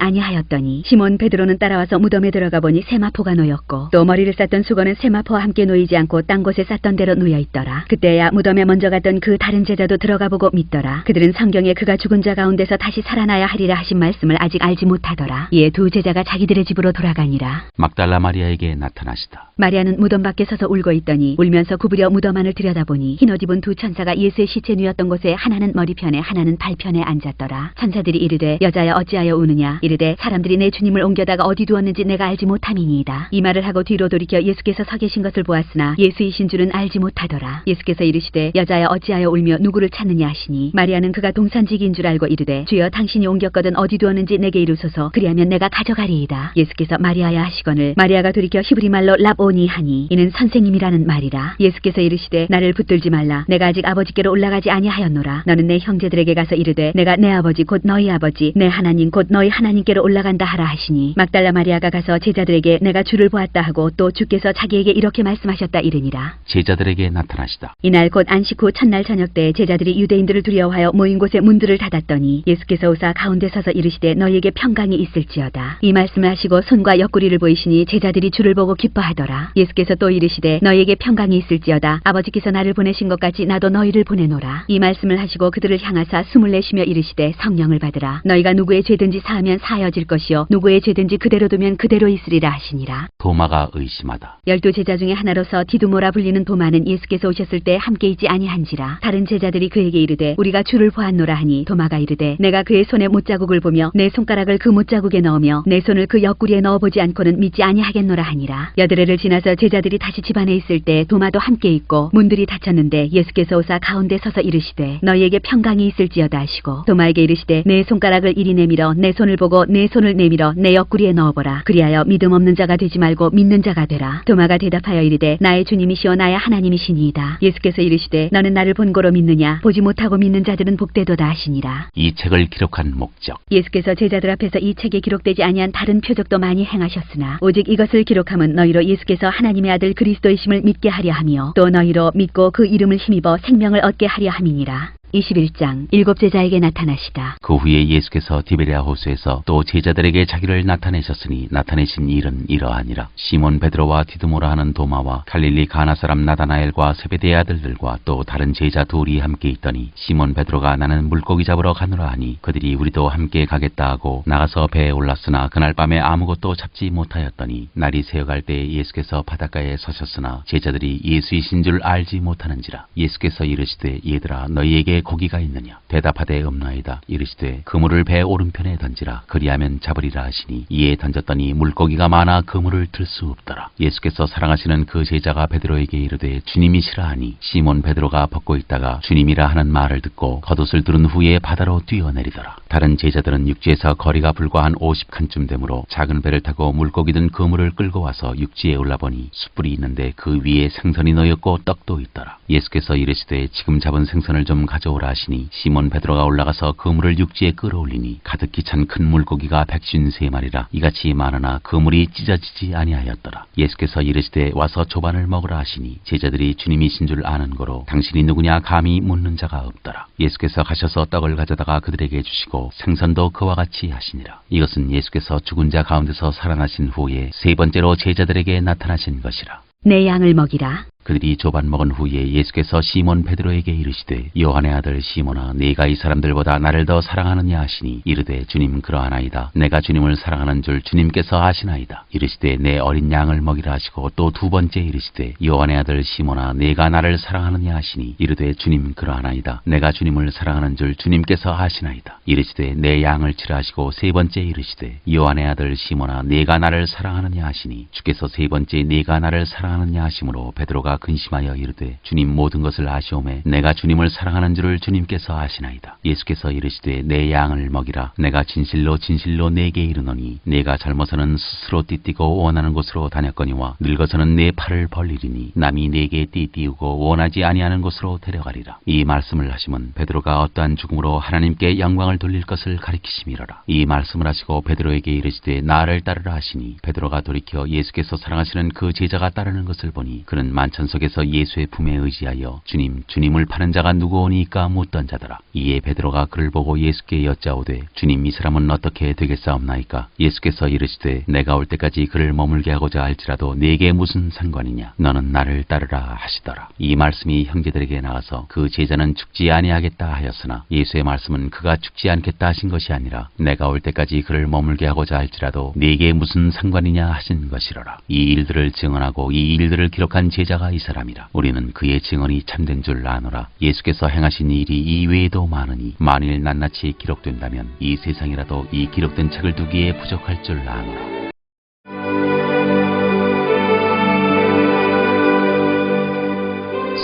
아니하였더니 시몬 베드로는 따라와서 무덤에 들어가 보니 세마포가 놓였고 또 머리를 쌌던 수건은 세마포와 함께 놓이지 않고 딴 곳에 쌌던 대로 놓여 있더라. 그때야 무덤에 먼저 갔던 그 다른 제자도 들어가 보고 믿더라. 그들은 성경에 그가 죽은 자 가운데서 다시 살아나야 하리라 하신 말씀을 아직 알지 못하더라. 이에 두 제자가 자기들의 집으로 돌아가니라. 막달라 마리아에게 나타나시다. 마리아는 무덤 밖에 서서 울고 있더니 울면서 구부려 무덤 안을 들여다보니 흰 옷 입은 두 천사가 예수의 시체 누였던 곳에 하나는 머리편에 하나는 발편에 앉았더라. 천사들이 이르되 여자여 어찌하여 우느냐. 이르되 사람들이 내 주님을 옮겨다가 어디 두었는지 내가 알지 못함이니이다. 이 말을 하고 뒤로 돌이켜 예수께서 서 계신 것을 보았으나 예수이신 줄은 알지 못하더라. 예수께서 이르시되 여자여 어찌하여 울며 누구를 찾느냐 하시니 마리아는 그가 동산지기인 줄 알고 이르되 주여 당신이 옮겼거든 어디 두었는지 내게 이루소서 그리하면 내가 가져가리이다. 예수께서 마리아야 하시거늘 마리아가 돌이켜 히브리 말로 랍오니 하니 이는 선생님이라는 말이라. 예수께서 이르시되 나를 붙들지 말라. 내가 아직 아버지께로 올라가지 아니하였노라. 너는 내 형제들에게 가서 이르되 내가 내 아버지 곧 너희 아버지 내 하나님 곧 너희 하나님께로 올라간다 하라 하시니 막달라 마리아가 가서 제자들에게 내가 주를 보았다 하고 또 주께서 자기에게 이렇게 말씀하셨다 이르니라. 제자들에게 나타나시다. 이날 곧 안식 후 첫날 저녁 때 제자들이 유대인들을 두려워하여 모인 곳에 문들을 닫았더니 예수께서 오사 가운데 서서 이르시되 너희에게 평강이 있을지어다. 이 말씀을 하시고 손과 옆구리를 보이시니 제자들이 주를 보고 기뻐하더라. 예수께서 또 이르시되 너희에게 평강이 있을지어다. 아버지께서 나를 보내신 것 같이 나도 너희를 보내노라. 이 말씀을 하시고 그들을 향하사 숨을 내쉬며 이르시되 성령을 받으라. 너희가 누구의 죄든지 사하면 사하여질 것이요 누구의 죄든지 그대로 두면 그대로 있으리라 하시니라. 도마가 의심하다. 12 제자 중에 하나로서 디두모라 불리는 도마는 예수께서 오셨을 때 함께 있지 아니한지라. 다른 제자들이 그에게 이르되 우리가 주를 보았노라 하니 도마가 이르되 내가 그의 손에 못자국을 보며 내 손가락을 그 못자국에 넣으며 내 손을 그 옆구리에 넣어보지 않고는 믿지 아니하겠노라 하니라. 여드레를 지나서 제자들이 다시 집안에 있을 때 도마도 함께 있고 문들이 닫혔는데 예수께서 오사 가운데 서서 이르시되 너희에게 평강이 있을지어다 하시고 도마에게 이르시되 내 손가락을 이리 내밀어 내 손을 보고 내 손을 내밀어 내 옆구리에 넣어보라. 그리하여 믿음 없는 자가 되지 말고 믿는 자가 되라. 도마가 대답하여 이르되 나의 주님이시오 나의 하나님이시니이다. 예수께서 이르시되 너는 나를 본고로 믿느냐. 보지 못하고 믿는 자들은 복되도다 하시니라. 이 책을 기록한 목적. 예수께서 제자들 앞에서 이 책에 기록되지 아니한 다른 표적도 많이 행하셨으나 오직 이것을 기록함은 너희로 예수께서 하나님의 아들 그리스도이심을 믿게 하려 하며 또 너희로 믿고 그 이름을 힘입어 생명을 얻게 하려 함이니라. 21장 7 제자에게 나타나시다. 그 후에 예수께서 디베랴 호수에서 또 제자들에게 자기를 나타내셨으니 나타내신 일은 이러하니라. 시몬 베드로와 디두모라 하는 도마와 갈릴리 가나 사람 나다나엘과 세베대의 아들들과 또 다른 제자 둘이 함께 있더니 시몬 베드로가 나는 물고기 잡으러 가노라 하니 그들이 우리도 함께 가겠다 하고 나가서 배에 올랐으나 그날 밤에 아무것도 잡지 못하였더니 날이 새어갈 때 예수께서 바닷가에 서셨으나 제자들이 예수이신 줄 알지 못하는지라. 예수께서 이르시되 얘들아 너희에게 후에 고기가 있느냐? 대답하되 없나이다. 이르시되 그물을 배 오른편에 던지라. 그리하면 잡으리라 하시니 이에 던졌더니 물고기가 많아 그물을 들 수 없더라. 예수께서 사랑하시는 그 제자가 베드로에게 이르되 주님이시라 하니 시몬 베드로가 벗고 있다가 주님이라 하는 말을 듣고 겉옷을 두른 후에 바다로 뛰어내리더라. 다른 제자들은 육지에서 거리가 불과 한 50칸쯤 되므로 작은 배를 타고 물고기 든 그물을 끌고 와서 육지에 올라보니 숯불이 있는데 그 위에 생선이 놓였고 떡도 있더라. 예수께서 이르시되 지금 잡은 생선을 좀 가져오라 하시니 시몬 베드로가 올라가서 그물을 육지에 끌어올리니 가득히 찬 큰 물고기가 153마리라. 이같이 많으나 그물이 찢어지지 아니하였더라. 예수께서 이르시되 와서 조반을 먹으라 하시니 제자들이 주님이신 줄 아는 거로 당신이 누구냐 감히 묻는 자가 없더라. 예수께서 가셔서 떡을 가져다가 그들에게 주시고 생선도 그와 같이 하시니라. 이것은 예수께서 죽은 자 가운데서 살아나신 후에 세 번째로 제자들에게 나타나신 것이라. 내 양을 먹이라. 그들이 조반 먹은 후에 예수께서 시몬 베드로에게 이르시되 요한의 아들 시몬아 네가 이 사람들보다 나를 더 사랑하느냐 하시니 이르되 주님 그러하나이다. 내가 주님을 사랑하는 줄 주님께서 아시나이다. 이르시되 내 어린 양을 먹이라 하시고 또 두 번째 이르시되 요한의 아들 시몬아 네가 나를 사랑하느냐 하시니 이르되 주님 그러하나이다. 내가 주님을 사랑하는 줄 주님께서 아시나이다. 이르시되 내 양을 치라 하시고 세 번째 이르시되 요한의 아들 시몬아 네가 나를 사랑하느냐 하시니 주께서 세 번째 네가 나를 사랑하느냐 하심으로 베드로가 근심하여 이르되 주님 모든 것을 아시오매 내가 주님을 사랑하는 줄을 주님께서 아시나이다. 예수께서 이르시되 내 양을 먹이라. 내가 진실로 진실로 네게 이르노니 네가 젊어서는 스스로 띠띠고 원하는 곳으로 다녔거니와 늙어서는 내 팔을 벌리리니 남이 네게 띠띠우고 원하지 아니하는 곳으로 데려가리라. 이 말씀을 하시면 베드로가 어떠한 죽음으로 하나님께 영광을 돌릴 것을 가리키심이로라. 이 말씀을 하시고 베드로에게 이르시되 나를 따르라 하시니 베드로가 돌이켜 예수께서 사랑하시는 그 제자가 따르는 것을 보니 그는 만천석에서 예수의 품에 의지하여 주님, 주님을 파는 자가 누구오니까 묻던 자더라. 이에 베드로가 그를 보고 예수께 여짜오되 주님 이 사람은 어떻게 되겠사옵나이까? 예수께서 이르시되 내가 올 때까지 그를 머물게 하고자 할지라도 네게 무슨 상관이냐? 너는 나를 따르라 하시더라. 이 말씀이 형제들에게 나가서 그 제자는 죽지 아니하겠다 하였으나 예수의 말씀은 그가 죽지 않겠다 하신 것이 아니라 내가 올 때까지 그를 머물게 하고자 할지라도 네게 무슨 상관이냐 하신 것이로라. 이 일들을 증언하고 이 일들을 기록한 제자가 이 사람이라. 우리는 그의 증언이 참된 줄 아노라. 예수께서 행하신 일이 이 외에도 많으니 만일 낱낱이 기록된다면 이 세상이라도 이 기록된 책을 두기에 부족할 줄 아노라.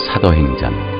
사도행전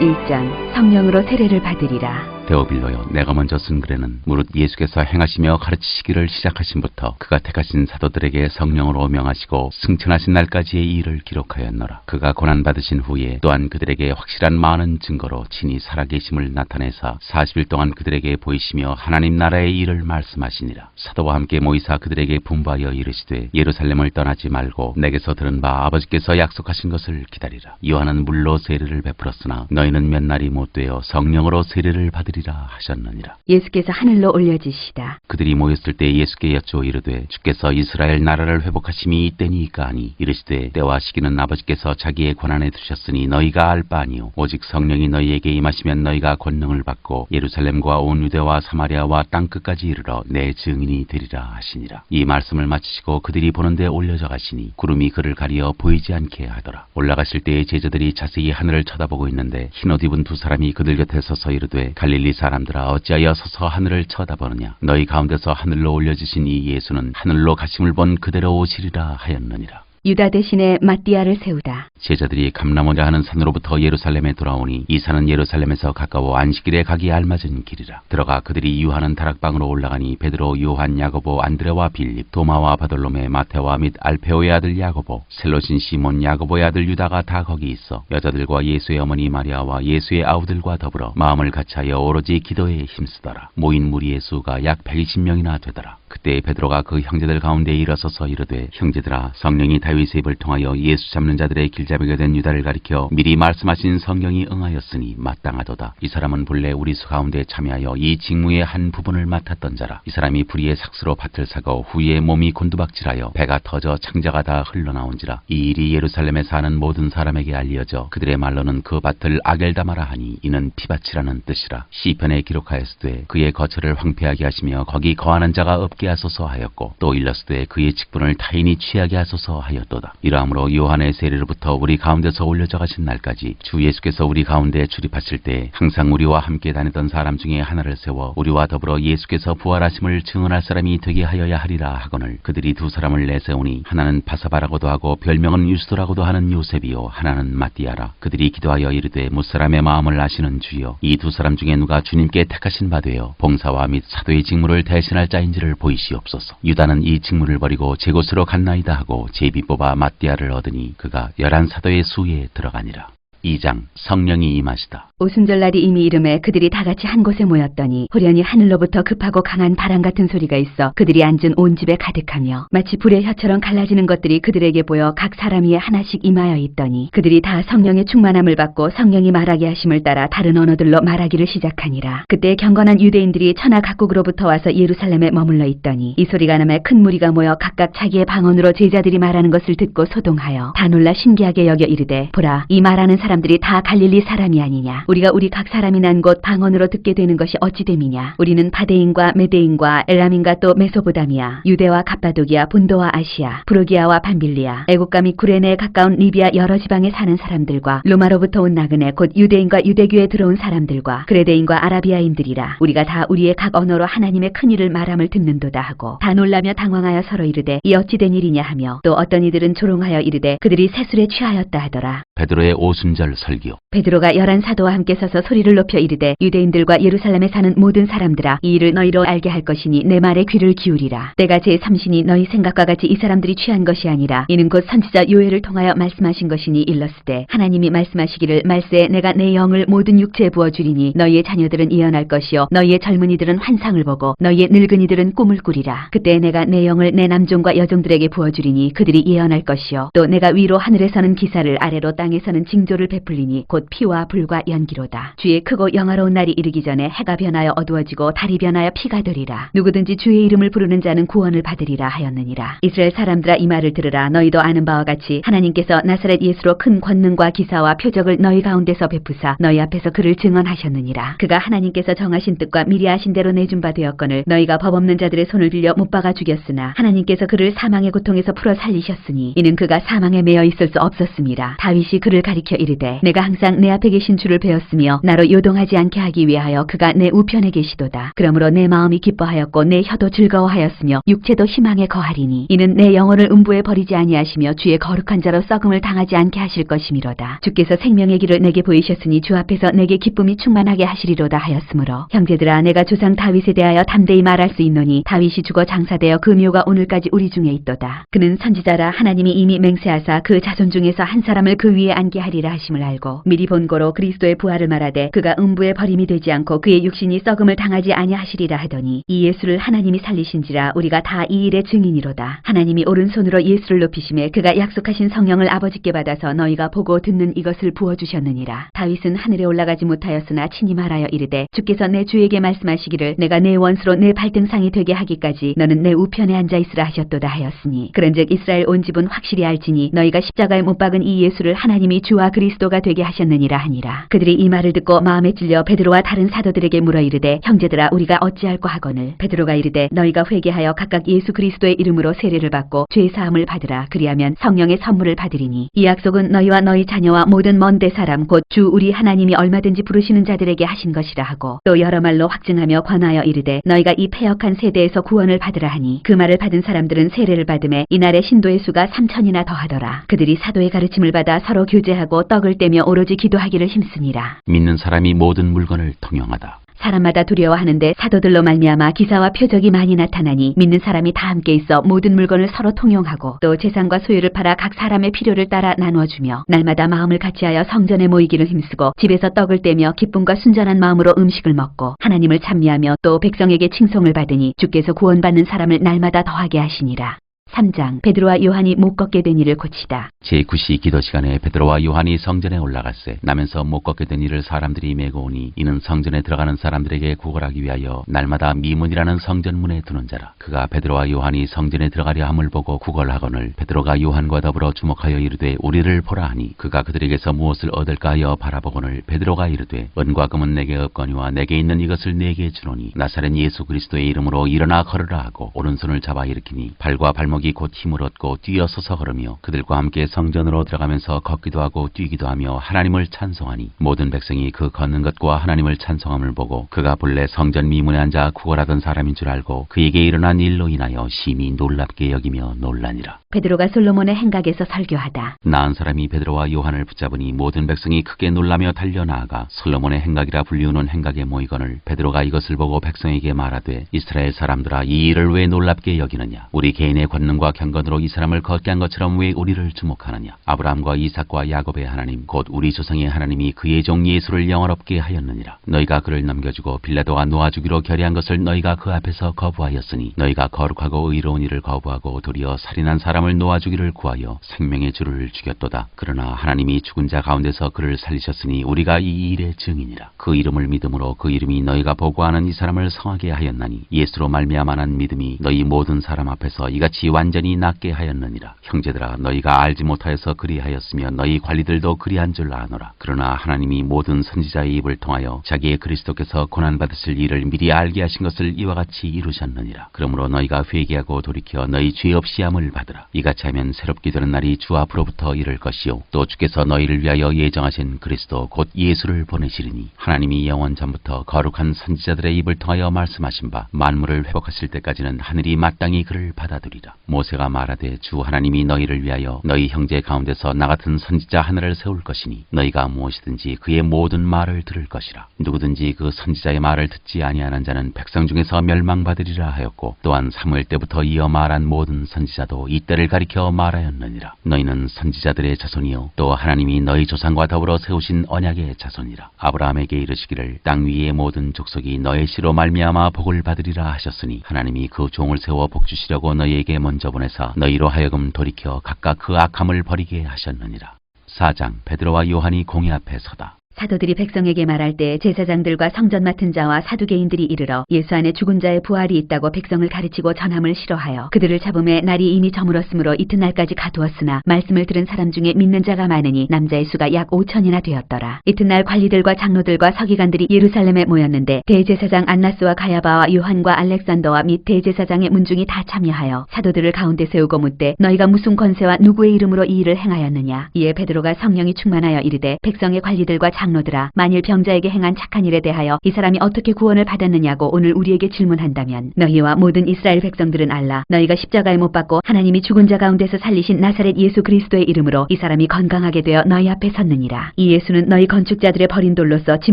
1장 성령으로 세례를 받으리라. 데오빌로여 내가 먼저 쓴 글에는 무릇 예수께서 행하시며 가르치시기를 시작하신부터 그가 택하신 사도들에게 성령으로 명하시고 승천하신 날까지의 일을 기록하였노라. 그가 고난받으신 후에 또한 그들에게 확실한 많은 증거로 친히 살아계심을 나타내사 40일 동안 그들에게 보이시며 하나님 나라의 일을 말씀하시니라. 사도와 함께 모이사 그들에게 분부하여 이르시되 예루살렘을 떠나지 말고 내게서 들은 바 아버지께서 약속하신 것을 기다리라. 요한은 물로 세례를 베풀었으나 너희는 몇 날이 못되어 성령으로 세례를 받으리라 하셨느니라. 예수께서 하늘로 올려지시다. 그들이 모였을 때 예수께 여쭈어 이르되 주께서 이스라엘 나라를 회복하심이 이때니까 하니 이르시되 때와 시기는 아버지께서 자기의 권한에 두셨으니 너희가 알 바 아니요 오직 성령이 너희에게 임하시면 너희가 권능을 받고 예루살렘과 온 유대와 사마리아와 땅끝까지 이르러 내 증인이 되리라 하시니라. 이 말씀을 마치시고 그들이 보는데 올려져 가시니 구름이 그를 가리어 보이지 않게 하더라. 올라가실 때에 제자들이 자세히 하늘을 쳐다보고 있는데 흰옷 입은 두 사람이 그들 곁에 서서 이르되 갈릴리 사람들아 어찌하여 서서 하늘을 쳐다보느냐? 너희 가운데서 하늘로 올려지신 이 예수는 하늘로 가심을 본 그대로 오시리라 하였느니라. 유다 대신에 마띠아를 세우다. 제자들이 감람오라 하는 산으로부터 예루살렘에 돌아오니 이 산은 예루살렘에서 가까워 안식일에 가기 알맞은 길이라. 들어가 그들이 유하는 다락방으로 올라가니 베드로, 요한, 야고보, 안드레와 빌립, 도마와 바돌로메, 마테와 및 알페오의 아들 야고보, 셀로신 시몬, 야고보의 아들 유다가 다 거기 있어 여자들과 예수의 어머니 마리아와 예수의 아우들과 더불어 마음을 같이하여 오로지 기도에 힘쓰더라. 모인 무리의 수가 약 120명이나 되더라. 그때 베드로가 그 형제들 가운데 일어서서 이르되 형제들아 성령이 다윗의 입을 통하여 예수 잡는 자들의 길잡이가 된 유다를 가리켜 미리 말씀하신 성경이 응하였으니 마땅하도다. 이 사람은 본래 우리 수 가운데 참여하여 이 직무의 한 부분을 맡았던 자라. 이 사람이 불의의 삭스로 밭을 사고 후에 몸이 곤두박질하여 배가 터져 창자가 다 흘러나온지라. 이 일이 예루살렘에 사는 모든 사람에게 알려져 그들의 말로는 그 밭을 아겔다마라 하니 이는 피밭이라는 뜻이라. 시편에 기록하였으되 그의 거처를 황폐하게 하시며 거기 거하는 자가 없게 받게 하소서 하였고 또 일러스되 그의 직분을 타인이 취하게 하소서 하였도다. 이러함으로 요한의 세례로부터 우리 가운데서 올려져 가신 날까지 주 예수께서 우리 가운데 출입하실 때 항상 우리와 함께 다니던 사람 중에 하나를 세워 우리와 더불어 예수께서 부활하심을 증언할 사람이 되게 하여야 하리라 하거늘 그들이 두 사람을 내세우니 하나는 바사바라고도 하고 별명은 유스도라고도 하는 요셉이요 하나는 마띠아라. 그들이 기도하여 이르되 무사람의 마음을 아시는 주여 이 두 사람 중에 누가 주님께 택하신 바 되어 봉사와 및 사도의 직무를 대신할 자인지를 보이시옵소서. 유다는 이 직무를 버리고 제 곳으로 갔나이다 하고 제비 뽑아 마띠아를 얻으니 그가 11사도의 수에 들어가니라. 2장 성령이 임하시다. 오순절날이 이미 이름에 그들이 다 같이 한 곳에 모였더니 호련히 하늘로부터 급하고 강한 바람 같은 소리가 있어 그들이 앉은 온 집에 가득하며 마치 불의 혀처럼 갈라지는 것들이 그들에게 보여 각 사람 위에 하나씩 임하여 있더니 그들이 다 성령의 충만함을 받고 성령이 말하게 하심을 따라 다른 언어들로 말하기를 시작하니라. 그때 경건한 유대인들이 천하 각국으로부터 와서 예루살렘에 머물러 있더니 이 소리가 나매 큰 무리가 모여 각각 자기의 방언으로 제자들이 말하는 것을 듣고 소동하여 다 놀라 신기하게 여겨 이르되 보라 이 말하는 사람들이 다 갈릴리 사람이 아니냐. 우리가 우리 각 사람이 난 곳 방언으로 듣게 되는 것이 어찌 됨이냐. 우리는 바데인과 메데인과 엘람인과 또 메소보다미아, 유대와 갑바도기아, 본도와 아시아, 브로기아와 밤빌리아, 애국과 및 구레네에 가까운 리비아 여러 지방에 사는 사람들과 로마로부터 온 나그네 곧 유대인과 유대교에 들어온 사람들과 그레데인과 아라비아인들이라. 우리가 다 우리의 각 언어로 하나님의 큰 일을 말함을 듣는도다 하고 다 놀라며 당황하여 서로 이르되 이 어찌 된 일이냐 하며 또 어떤 이들은 조롱하여 이르되 그들이 세술에 취하였다 하더라. 베드로의 오순절 설교. 베드로가 11사도와 함께 서서 소리를 높여 이르되 유대인들과 예루살렘에 사는 모든 사람들아 이 일을 너희로 알게 할 것이니 내 말에 귀를 기울이라. 때가 제3신이 너희 생각과 같이 이 사람들이 취한 것이 아니라 이는 곧 선지자 요엘을 통하여 말씀하신 것이니 일렀으되 하나님이 말씀하시기를 말세에 내가 내 영을 모든 육체에 부어주리니 너희의 자녀들은 예언할 것이요 너희의 젊은이들은 환상을 보고 너희의 늙은이들은 꿈을 꾸리라. 그때 내가 내 영을 내 남종과 여종들에게 부어주리니 그들이 예언할 것이요 또 내가 위로 하늘에서는 기사를 아래로 땅에서는 징조를 베풀리니 곧 피와 불과 연기로다. 주의 크고 영화로운 날이 이르기 전에 해가 변하여 어두워지고 달이 변하여 피가 되리라. 누구든지 주의 이름을 부르는 자는 구원을 받으리라 하였느니라. 이스라엘 사람들아 이 말을 들으라. 너희도 아는 바와 같이 하나님께서 나사렛 예수로 큰 권능과 기사와 표적을 너희 가운데서 베푸사 너희 앞에서 그를 증언하셨느니라. 그가 하나님께서 정하신 뜻과 미리 아신 대로 내준 바 되었거늘 너희가 법 없는 자들의 손을 빌려 못 박아 죽였으나 하나님께서 그를 사망의 고통에서 풀어 살리셨으니 이는 그가 사망에 매여 있을 수 없었습니다. 다윗이 그를 가리켜 이르되 내가 항상 내 앞에 계신 주를 배웠으며 나로 요동하지 않게 하기 위하여 그가 내 우편에 계시도다. 그러므로 내 마음이 기뻐하였고 내 혀도 즐거워하였으며 육체도 희망에 거하리니 이는 내 영혼을 음부에 버리지 아니하시며 주의 거룩한 자로 썩음을 당하지 않게 하실 것이미로다. 주께서 생명의 길을 내게 보이셨으니 주 앞에서 내게 기쁨이 충만하게 하시리로다 하였으므로 형제들아 내가 조상 다윗에 대하여 담대히 말할 수 있노니 다윗이 죽어 장사되어 그 묘가 오늘까지 우리 중에 있도다. 그는 선지자라 하나님이 이미 맹세하사 그 자손 중에서 한 사람을 그 위에 앉게 하리라 하심을 알고 미리 본고로 그리스도의 부활을 말하되 그가 음부에 버림이 되지 않고 그의 육신이 썩음을 당하지 아니하시리라 하더니 이 예수를 하나님이 살리신지라 우리가 다 이 일의 증인이로다. 하나님이 오른손으로 예수를 높이심에 그가 약속하신 성령을 아버지께 받아서 너희가 보고 듣는 이것을 부어주셨느니라. 다윗은 하늘에 올라가지 못하였으나 친히 말하여 이르되 주께서 내 주에게 말씀하시기를 내가 내 원수로 내 발등상이 되게 하기까지 너는 내 우편에 앉아있으라 하셨도다 하였으니 그런즉 이스라엘 온 집은 확실히 알지니 너희가 십자가에 못 박은 이 예수를 하나님이 주와 그리스도가 되게 하셨느니라 하니라. 그들이 이 말을 듣고 마음에 찔려 베드로와 다른 사도들에게 물어 이르되 형제들아 우리가 어찌할꼬 하거늘 베드로가 이르되 너희가 회개하여 각각 예수 그리스도의 이름으로 세례를 받고 죄 사함을 받으라. 그리하면 성령의 선물을 받으리니 이 약속은 너희와 너희 자녀와 모든 먼데 사람 곧 주 우리 하나님이 얼마든지 부르시는 자들에게 하신 것이라 하고 또 여러 말로 확증하며 권하여 이르되 너희가 이 패역한 세대에서 구원을 받으라 하니 그 말을 받은 사람들은 세례를 받음에 이날의 신도의 수가 3,000이나 더하더라. 그들이 사도의 가르침을 받아 서로 교제하고 떡을 떼며 오로지 기도하기를 힘쓰니라. 믿는 사람이 모든 물건을 통용하다. 사람마다 두려워하는데 사도들로 말미암아 기사와 표적이 많이 나타나니 믿는 사람이 다 함께 있어 모든 물건을 서로 통용하고 또 재산과 소유를 팔아 각 사람의 필요를 따라 나누어주며 날마다 마음을 같이하여 성전에 모이기를 힘쓰고 집에서 떡을 떼며 기쁨과 순전한 마음으로 음식을 먹고 하나님을 찬미하며 또 백성에게 칭송을 받으니 주께서 구원받는 사람을 날마다 더하게 하시니라. 3장 베드로와 요한이 못 걷게 된 일을 고치다. 제9시 기도 시간에 베드로와 요한이 성전에 올라갈새 나면서 못 걷게 된 이를 사람들이 메고 오니 이는 성전에 들어가는 사람들에게 구걸하기 위하여 날마다 미문이라는 성전문에 두는 자라. 그가 베드로와 요한이 성전에 들어가려 함을 보고 구걸하거늘 베드로가 요한과 더불어 주목하여 이르되 우리를 보라 하니 그가 그들에게서 무엇을 얻을까 하여 바라보거늘 베드로가 이르되 은과 금은 내게 없거니와 내게 있는 이것을 내게 주노니 나사렛 예수 그리스도의 이름으로 일어나 걸으라 하고 오른손을 잡아 일으키니 발과 발목이 곧 힘을 얻고 뛰어서서 걸으며 그들과 함께 성전으로 들어가면서 걷기도 하고 뛰기도 하며 하나님을 찬송하니 모든 백성이 그 걷는 것과 하나님을 찬송함을 보고 그가 본래 성전 미문에 앉아 구걸하던 사람인 줄 알고 그에게 일어난 일로 인하여 심히 놀랍게 여기며 놀라니라. 베드로가 솔로몬의 행각에서 설교하다. 나은 사람이 베드로와 요한을 붙잡으니 모든 백성이 크게 놀라며 달려나아가 솔로몬의 행각이라 불리우는 행각에 모이거늘 베드로가 이것을 보고 백성에게 말하되 이스라엘 사람들아 이 일을 왜 놀랍게 여기느냐. 우리 개인의 권능과 경건으로 이 사람을 걷게 한 것처럼 왜 우리를 주목하느냐. 아브라함과 이삭과 야곱의 하나님 곧 우리 조상의 하나님이 그의 종 예수를 영원롭게 하였느니라. 너희가 그를 넘겨주고 빌라도가 놓아주기로 결의한 것을 너희가 그 앞에서 거부하였으니 너희가 거룩하고 의로운 일을 거부하고 도리어 살인한 사람을 놓아주기를 구하여 생명의 주를 죽였도다. 그러나 하나님이 죽은 자 가운데서 그를 살리셨으니 우리가 이 일의 증인이라. 그 이름을 믿음으로 그 이름이 너희가 보고하는 이 사람을 성하게 하였나니 예수로 말미암아난 믿음이 너희 모든 사람 앞에서 이같이 완전히 낫게 하였느니라. 형제들아 너희가 알지 못하여서 그리하였으며 너희 관리들도 그리한 줄 아노라. 그러나 하나님이 모든 선지자의 입을 통하여 자기의 그리스도께서 고난받으실 일을 미리 알게 하신 것을 이와 같이 이루셨느니라. 그러므로 너희가 회개하고 돌이켜 너희 죄 없이 함을 받으라. 이같이 하면 새롭게 되는 날이 주 앞으로부터 이를 것이요 또 주께서 너희를 위하여 예정하신 그리스도 곧 예수를 보내시리니 하나님이 영원 전부터 거룩한 선지자들의 입을 통하여 말씀하신 바 만물을 회복하실 때까지는 하늘이 마땅히 그를 받아들이라. 모세가 말하되 주 하나님이 너희를 위하여 너희 형제 가운데서 나 같은 선지자 하나를 세울 것이니 너희가 무엇이든지 그의 모든 말을 들을 것이라. 누구든지 그 선지자의 말을 듣지 아니하는 자는 백성 중에서 멸망받으리라 하였고 또한 사무엘 때부터 이어 말한 모든 선지자도 이때를 가리켜 말하였느니라. 너희는 선지자들의 자손이요 또 하나님이 너희 조상과 더불어 세우신 언약의 자손이라. 아브라함에게 이르시기를 땅 위의 모든 족속이 너의 씨로 말미암아 복을 받으리라 하셨으니 하나님이 그 종을 세워 복 주시려고 너희에게 먼저 보내사 너희로 하여금 돌이켜 각각 그 악함을 버리게 하셨느니라. 4장 베드로와 요한이 공회 앞에 서다. 사도들이 백성에게 말할 때 제사장들과 성전 맡은 자와 사두개인들이 이르러 예수 안에 죽은 자의 부활이 있다고 백성을 가르치고 전함을 싫어하여 그들을 잡음에 날이 이미 저물었으므로 이튿날까지 가두었으나 말씀을 들은 사람 중에 믿는 자가 많으니 남자의 수가 약 5천이나 되었더라. 이튿날 관리들과 장로들과 서기관들이 예루살렘에 모였는데 대제사장 안나스와 가야바와 요한과 알렉산더와 및 대제사장의 문중이 다 참여하여 사도들을 가운데 세우고 묻되 너희가 무슨 권세와 누구의 이름으로 이 일을 행하였느냐. 이에 베드로가 성령이 충만하여 이르되 백성의 관리들과 장로들아 만일 병자에게 행한 착한 일에 대하여 이 사람이 어떻게 구원을 받았느냐고 오늘 우리에게 질문한다면 너희와 모든 이스라엘 백성들은 알라. 너희가 십자가에 못 박고 하나님이 죽은 자 가운데서 살리신 나사렛 예수 그리스도의 이름으로 이 사람이 건강하게 되어 너희 앞에 섰느니라. 이 예수는 너희 건축자들의 버린 돌로서 집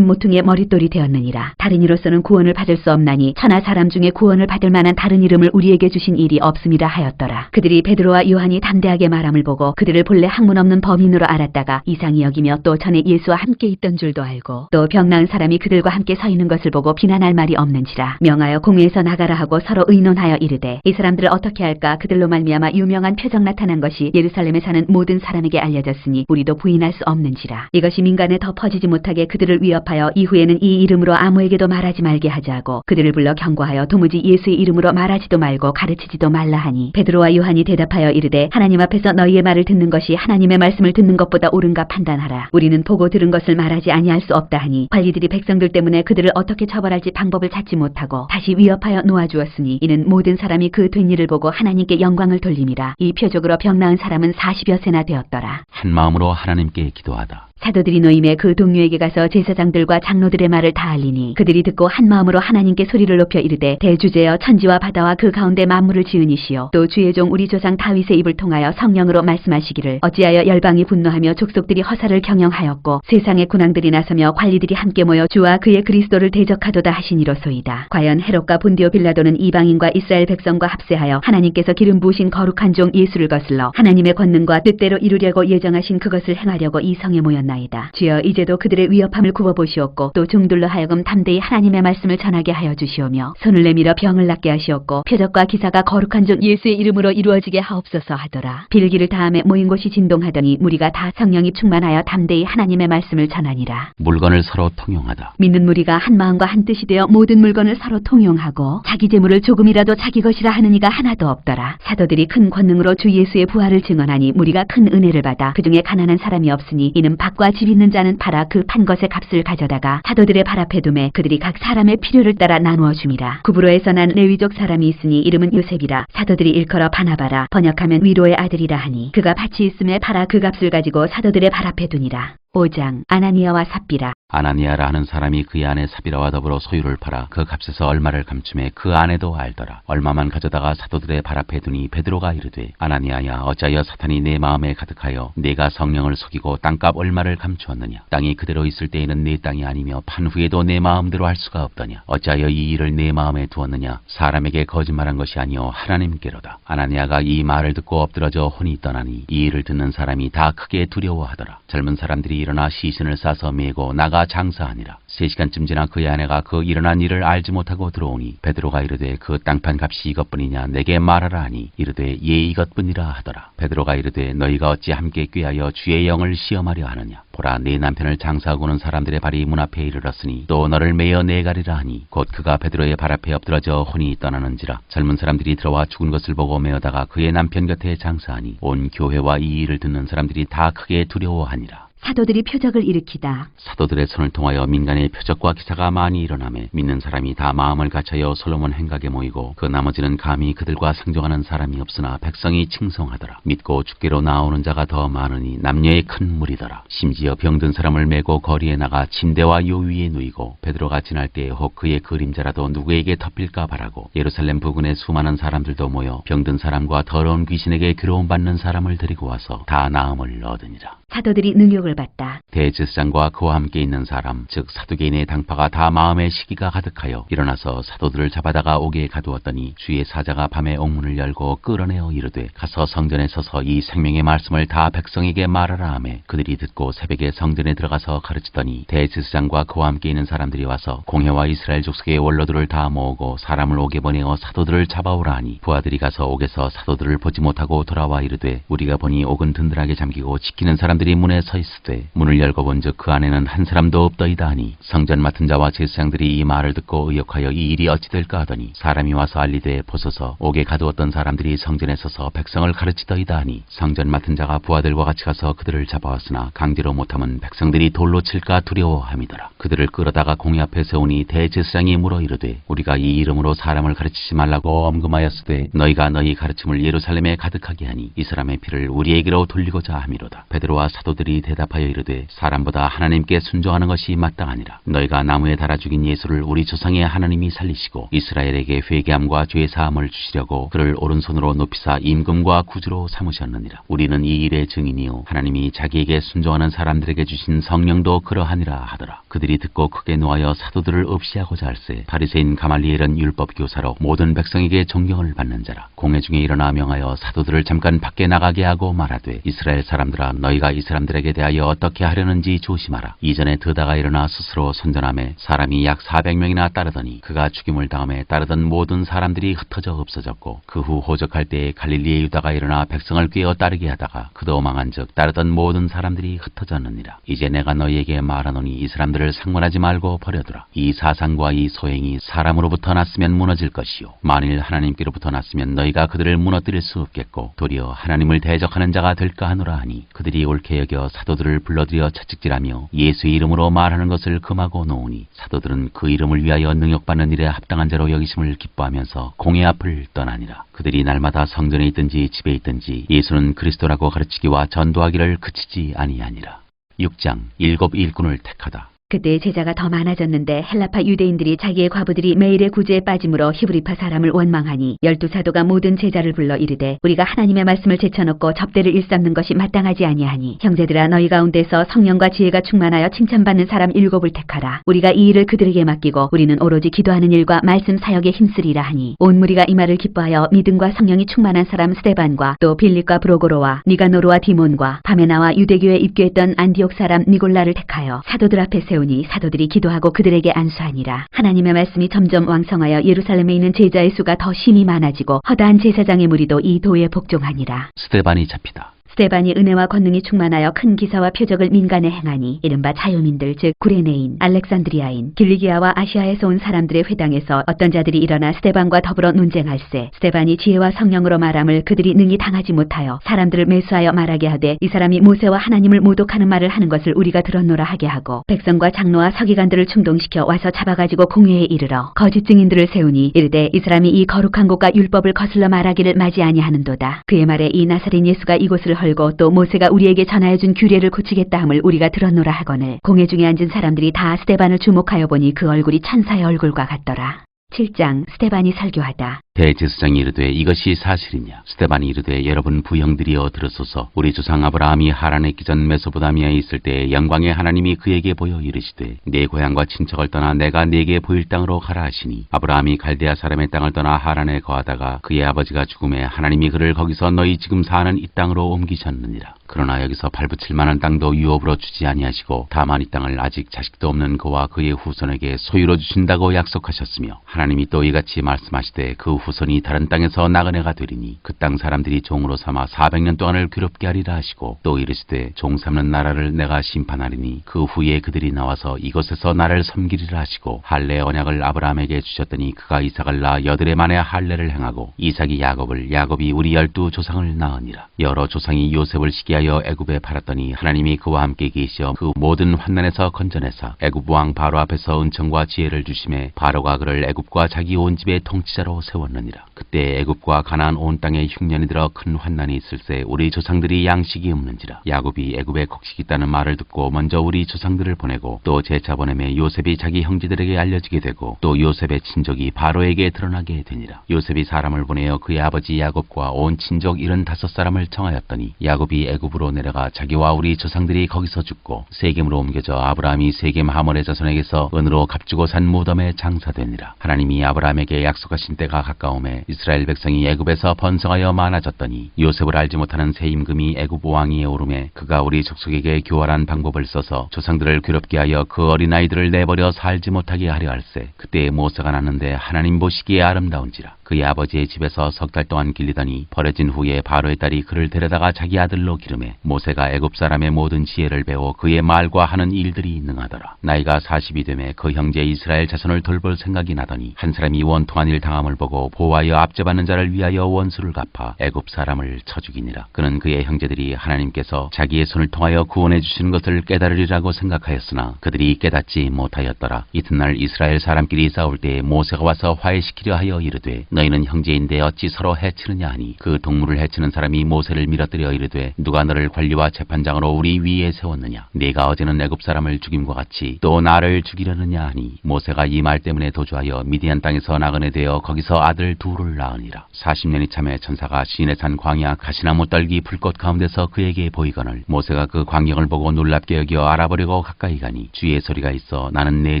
모퉁이의 머릿돌이 되었느니라. 다른 이로서는 구원을 받을 수 없나니 천하 사람 중에 구원을 받을 만한 다른 이름을 우리에게 주신 일이 없음이라 하였더라. 그들이 베드로와 요한이 담대하게 말함을 보고 그들을 본래 학문 없는 범인으로 알았다가 이상히 여기며 또 전에 예수와 함께 있던 줄도 알고 또 병 나은 사람이 그들과 함께 서 있는 것을 보고 비난할 말이 없는지라. 명하여 공회에서 나가라 하고 서로 의논하여 이르되 이 사람들을 어떻게 할까. 그들로 말미암아 유명한 표적 나타난 것이 예루살렘에 사는 모든 사람에게 알려졌으니 우리도 부인할 수 없는지라. 이것이 민간에 더 퍼지지 못하게 그들을 위협하여 이후에는 이 이름으로 아무에게도 말하지 말게 하자고 그들을 불러 경고하여 도무지 예수의 이름으로 말하지도 말고 가르치지도 말라 하니 베드로와 요한이 대답하여 이르되 하나님 앞에서 너희의 말을 듣는 것이 하나님의 말씀을 듣는 것보다 옳은가 판단하라. 우리는 보고 들은 것을 말하지 아니할 수 없다 하니 관리들이 백성들 때문에 그들을 어떻게 처벌할지 방법을 찾지 못하고 다시 위협하여 놓아주었으니 이는 모든 사람이 그 된 일을 보고 하나님께 영광을 돌림이라. 이 표적으로 병 나은 사람은 40여 세나 되었더라. 한 마음으로 하나님께 기도하다. 사도들이 노임에 그 동료에게 가서 제사장들과 장로들의 말을 다 알리니 그들이 듣고 한 마음으로 하나님께 소리를 높여 이르되 대주제여 천지와 바다와 그 가운데 만물을 지으니시오 또 주의 종 우리 조상 다윗의 입을 통하여 성령으로 말씀하시기를 어찌하여 열방이 분노하며 족속들이 허사를 경영하였고 세상의 군왕들이 나서며 관리들이 함께 모여 주와 그의 그리스도를 대적하도다 하시니로소이다. 과연 헤롯과 본디오 빌라도는 이방인과 이스라엘 백성과 합세하여 하나님께서 기름 부으신 거룩한 종 예수를 거슬러 하나님의 권능과 뜻대로 이루려고 예정하신 그것을 행하려고 이 성에 모였나이까. 되었나이다. 주여, 이제도 그들의 위협함을 굽어보시옵고 또 종들로 하여금 담대히 하나님의 말씀을 전하게 하여 주시오며 손을 내밀어 병을 낫게 하시옵고 표적과 기사가 거룩한 종 예수의 이름으로 이루어지게 하옵소서 하더라. 빌기를 다음에 모인 곳이 진동하더니 무리가 다 성령이 충만하여 담대히 하나님의 말씀을 전하니라. 물건을 서로 통용하다. 믿는 무리가 한 마음과 한 뜻이 되어 모든 물건을 서로 통용하고 자기 재물을 조금이라도 자기 것이라 하는 이가 하나도 없더라. 사도들이 큰 권능으로 주 예수의 부활을 증언하니 무리가 큰 은혜를 받아 그 중에 가난한 사람이 없으니 이는 밭과 집 있는 자는 팔아 그 판 것의 값을 가져다가 사도들의 발 앞에 두매 그들이 각 사람의 필요를 따라 나누어 줌이라. 구브로에서 난 레위족 사람이 있으니 이름은 요셉이라. 사도들이 일컬어 바나바라, 번역하면 위로의 아들이라 하니 그가 밭이 있음에 팔아 그 값을 가지고 사도들의 발 앞에 두니라. 5장. 아나니아와 삽비라. 아나니아라 하는 사람이 그의 아내 사비라와 더불어 소유를 팔아 그 값에서 얼마를 감춤해 그 아내도 알더라. 얼마만 가져다가 사도들의 발 앞에 두니 베드로가 이르되, 아나니아야, 어찌하여 사탄이 내 마음에 가득하여 내가 성령을 속이고 땅값 얼마를 감추었느냐? 땅이 그대로 있을 때에는 내 땅이 아니며 판 후에도 내 마음대로 할 수가 없더냐? 어찌하여 이 일을 내 마음에 두었느냐? 사람에게 거짓말한 것이 아니요 하나님께로다. 아나니아가 이 말을 듣고 엎드러져 혼이 떠나니 이 일을 듣는 사람이 다 크게 두려워하더라. 젊은 사람들이 일어나 시신을 싸서 메고 나가 장사하니라. 3시간쯤 지나 그의 아내가 그 일어난 일을 알지 못하고 들어오니 베드로가 이르되, 그 땅판 값이 이것뿐이냐? 내게 말하라 하니 이르되, 예, 이것뿐이라 하더라. 베드로가 이르되, 너희가 어찌 함께 꾀하여 주의 영을 시험하려 하느냐? 보라, 네 남편을 장사하고는 사람들의 발이 문 앞에 이르렀으니 또 너를 메어 내가리라 하니 곧 그가 베드로의 발 앞에 엎드러져 혼이 떠나는지라. 젊은 사람들이 들어와 죽은 것을 보고 메어다가 그의 남편 곁에 장사하니 온 교회와 이 일을 듣는 사람들이 다 크게 두려워하니라. 사도들이 표적을 일으키다. 사도들의 손을 통하여 민간의 표적과 기사가 많이 일어나매 믿는 사람이 다 마음을 갖춰여 솔로몬 행각에 모이고 그 나머지는 감히 그들과 상종하는 사람이 없으나 백성이 칭송하더라. 믿고 주께로 나오는 자가 더 많으니 남녀의 큰 무리더라. 심지어 병든 사람을 메고 거리에 나가 침대와 요 위에 누이고 베드로가 지날 때에 혹 그의 그림자라도 누구에게 덮일까 바라고 예루살렘 부근에 수많은 사람들도 모여 병든 사람과 더러운 귀신에게 괴로움받는 사람을 데리고 와서 다 나음을 얻으니라. 사도들이 능욕을 받다. 대제사장과 그와 함께 있는 사람, 즉 사두개인의 당파가 다 마음에 시기가 가득하여 일어나서 사도들을 잡아다가 옥에 가두었더니 주의 사자가 밤에 옥문을 열고 끌어내어 이르되, 가서 성전에 서서 이 생명의 말씀을 다 백성에게 말하라 하매 그들이 듣고 새벽에 성전에 들어가서 가르치더니 대제사장과 그와 함께 있는 사람들이 와서 공회와 이스라엘 족속의 원로들을 다 모으고 사람을 옥에 보내어 사도들을 잡아오라 하니 부하들이 가서 옥에서 사도들을 보지 못하고 돌아와 이르되, 우리가 보니 옥은 든든하게 잠기고 지키는 사람들이 문에 서 있으되 문을 열고 본즉 그 안에는 한 사람도 없더이다 하니 성전 맡은 자와 제사장들이 이 말을 듣고 의혹하여 이 일이 어찌 될까 하더니 사람이 와서 알리되, 보소서 옥에 가두었던 사람들이 성전에 서서 백성을 가르치더이다 하니 성전 맡은 자가 부하들과 같이 가서 그들을 잡아왔으나 강제로 못하면 백성들이 돌로 칠까 두려워함이더라. 그들을 끌어다가 공회 앞에 세우니 대제사장이 물어 이르되, 우리가 이 이름으로 사람을 가르치지 말라고 엄금하였으되 너희가 너희 가르침을 예루살렘에 가득하게 하니 이 사람의 피를 우리에게로 돌리고자 함이로다. 베드로와 사도들이 대답하여 이르되, 사람보다 하나님께 순종하는 것이 마땅하니라. 너희가 나무에 달아 죽인 예수를 우리 조상의 하나님이 살리시고 이스라엘에게 회개함과 죄 사함을 주시려고 그를 오른손으로 높이사 임금과 구주로 삼으셨느니라. 우리는 이 일의 증인이요 하나님이 자기에게 순종하는 사람들에게 주신 성령도 그러하니라 하더라. 그들이 듣고 크게 노하여 사도들을 없이하고자 할세 바리새인 가말리엘은 율법 교사로 모든 백성에게 존경을 받는 자라. 공회 중에 일어나 명하여 사도들을 잠깐 밖에 나가게 하고 말하되, 이스라엘 사람들아, 너희가 이 사람들에게 대하여 어떻게 하려는지 조심하라. 이전에 드다가 일어나 스스로 선전하며 사람이 약 400명이나 따르더니 그가 죽임을 당함에 따르던 모든 사람들이 흩어져 없어졌고 그 후 호적할 때에 갈릴리의 유다가 일어나 백성을 꾀어 따르게 하다가 그도 망한즉 따르던 모든 사람들이 흩어졌느니라. 이제 내가 너희에게 말하노니 이 사람들을 상관하지 말고 버려두라. 이 사상과 이 소행이 사람으로부터 났으면 무너질 것이요 만일 하나님께로부터 났으면 너희가 그들을 무너뜨릴 수 없겠고 도리어 하나님을 대적하는 자가 될까 하노라 하니 그들이 옳게 여겨 사도들을 불러들여 채찍질하며 예수의 이름으로 말하는 것을 금하고 놓으니 사도들은 그 이름을 위하여 능욕받는 일에 합당한 자로 여기심을 기뻐하면서 공회 앞을 떠나니라. 그들이 날마다 성전에 있든지 집에 있든지 예수는 그리스도라고 가르치기와 전도하기를 그치지 아니하니라. 6장. 7 일꾼을 택하다. 그때 제자가 더 많아졌는데 헬라파 유대인들이 자기의 과부들이 매일의 구제에 빠짐으로 히브리파 사람을 원망하니 12사도가 모든 제자를 불러 이르되 우리가 하나님의 말씀을 제쳐놓고 접대를 일삼는 것이 마땅하지 아니하니 형제들아 너희 가운데서 성령과 지혜가 충만하여 칭찬받는 사람 7을 택하라. 우리가 이 일을 그들에게 맡기고 우리는 오로지 기도하는 일과 말씀 사역에 힘쓰리라 하니 온 무리가 이 말을 기뻐하여 믿음과 성령이 충만한 사람 스데반과 또 빌립과 브로고로와 니가노르와 디몬과 바메나와 유대교에 입교했던 안디옥 사람 니골라를 택하여 사도들 앞에 세우니 사도들이 기도하고 그들에게 안수하니라. 하나님의 말씀이 점점 왕성하여 예루살렘에 있는 제자의 수가 더 심히 많아지고 허다한 제사장의 무리도 이 도에 복종하니라. 스데반이 잡히다. 스데반이 은혜와 권능이 충만하여 큰 기사와 표적을 민간에 행하니 이른바 자유민들 즉 구레네인, 알렉산드리아인, 길리기아와 아시아에서 온 사람들의 회당에서 어떤 자들이 일어나 스데반과 더불어 논쟁할세 스데반이 지혜와 성령으로 말함을 그들이 능히 당하지 못하여 사람들을 매수하여 말하게 하되 이 사람이 모세와 하나님을 모독하는 말을 하는 것을 우리가 들었노라 하게 하고 백성과 장로와 서기관들을 충동시켜 와서 잡아가지고 공회에 이르러 거짓 증인들을 세우니 이르되 이 사람이 이 거룩한 곳과 율법을 거슬러 말하기를 마지 아니하는도다. 그의 말에 이 나사렛 예수가 이곳을 헐고 또 모세가 우리에게 전하여준 규례를 고치겠다 함을 우리가 들었노라 하거늘 공회 중에 앉은 사람들이 다 스데반을 주목하여 보니 그 얼굴이 천사의 얼굴과 같더라. 7장 스데반이 설교하다. 대제사장이 이르되 이것이 사실이냐? 스데반이 이르되 여러분 부형들이여 들으소서. 우리 조상 아브라함이 하란에 있기 전 메소포타미아에 있을 때에 영광의 하나님이 그에게 보여 이르시되 내 고향과 친척을 떠나 내가 네게 보일 땅으로 가라 하시니 아브라함이 갈대아 사람의 땅을 떠나 하란에 거하다가 그의 아버지가 죽음에 하나님이 그를 거기서 너희 지금 사는 이 땅으로 옮기셨느니라. 그러나 여기서 발붙일 만한 땅도 유업으로 주지 아니하시고 다만 이 땅을 아직 자식도 없는 그와 그의 후손에게 소유로 주신다고 약속하셨으며 하나님이 또 이같이 말씀하시되 그 후손이 다른 땅에서 나그네가 되리니 그 땅 사람들이 종으로 삼아 400년 동안을 괴롭게 하리라 하시고 또 이르시되 종 삼는 나라를 내가 심판하리니 그 후에 그들이 나와서 이곳에서 나를 섬기리라 하시고 할례 언약을 아브라함에게 주셨더니 그가 이삭을 낳아 8해 만에 할례를 행하고 이삭이 야곱을 야곱이 우리 12 조상을 낳으니라. 여러 조상이 요셉을 시기하여 애굽에 팔았더니 하나님이 그와 함께 계시어 그 모든 환난에서 건져내사 애굽 왕 바로 앞에서 은총과 지혜를 주심에 바로가 그를 애굽과 자기 온 집의 통치자로 세웠느니라. 그때 애굽과 가나안 온 땅에 흉년이 들어 큰 환난이 있을새 우리 조상들이 양식이 없는지라. 야곱이 애굽에 곡식이 있다는 말을 듣고 먼저 우리 조상들을 보내고 또 재차 보내매 요셉이 자기 형제들에게 알려지게 되고 또 요셉의 친족이 바로에게 드러나게 되니라. 요셉이 사람을 보내어 그의 아버지 야곱과 온 친족 75사람을 청하였더니 야곱이 애굽으로 내려가 자기와 우리 조상들이 거기서 죽고 세겜으로 옮겨져 아브라함이 세겜 하몰의 자손에게서 은으로 값주고 산 무덤에 장사되니라. 하나님이 아브라함에게 약속하신 때가 가까움에 이스라엘 백성이 애굽에서 번성하여 많아졌더니 요셉을 알지 못하는 새 임금이 애굽 왕위에 오르매 그가 우리 족속에게 교활한 방법을 써서 조상들을 괴롭게 하여 그 어린아이들을 내버려 살지 못하게 하려 할세 그때 모세가 났는데 하나님 보시기에 아름다운지라. 그의 아버지의 집에서 3달 동안 길리더니 버려진 후에 바로의 딸이 그를 데려다가 자기 아들로 기르매 모세가 애굽 사람의 모든 지혜를 배워 그의 말과 하는 일들이 능하더라. 나이가 40이 되매 그 형제 이스라엘 자손을 돌볼 생각이 나더니 한 사람이 원통한 일 당함을 보고 보호하여 압제받는 자를 위하여 원수를 갚아 애굽 사람을 쳐 죽이니라. 그는 그의 형제들이 하나님께서 자기의 손을 통하여 구원해 주시는 것을 깨달으리라고 생각하였으나 그들이 깨닫지 못하였더라. 이튿날 이스라엘 사람끼리 싸울 때에 모세가 와서 화해시키려 하여 이르되 너희는 형제인데 어찌 서로 해치느냐 하니 그 동물을 해치는 사람이 모세를 밀어뜨려 이르되 누가 너를 관리와 재판장으로 우리 위에 세웠느냐? 네가 어제는 애굽 사람을 죽임과 같이 또 나를 죽이려느냐 하니 모세가 이 말 때문에 도주하여 미디안 땅에서 나그네 되어 거기서 아들 2를 낳으니라. 40년이 참에 천사가 시내산 광야 가시나무 떨기 불꽃 가운데서 그에게 보이거늘 모세가 그 광경을 보고 놀랍게 여겨 알아보려고 가까이 가니 주의 소리가 있어 나는 내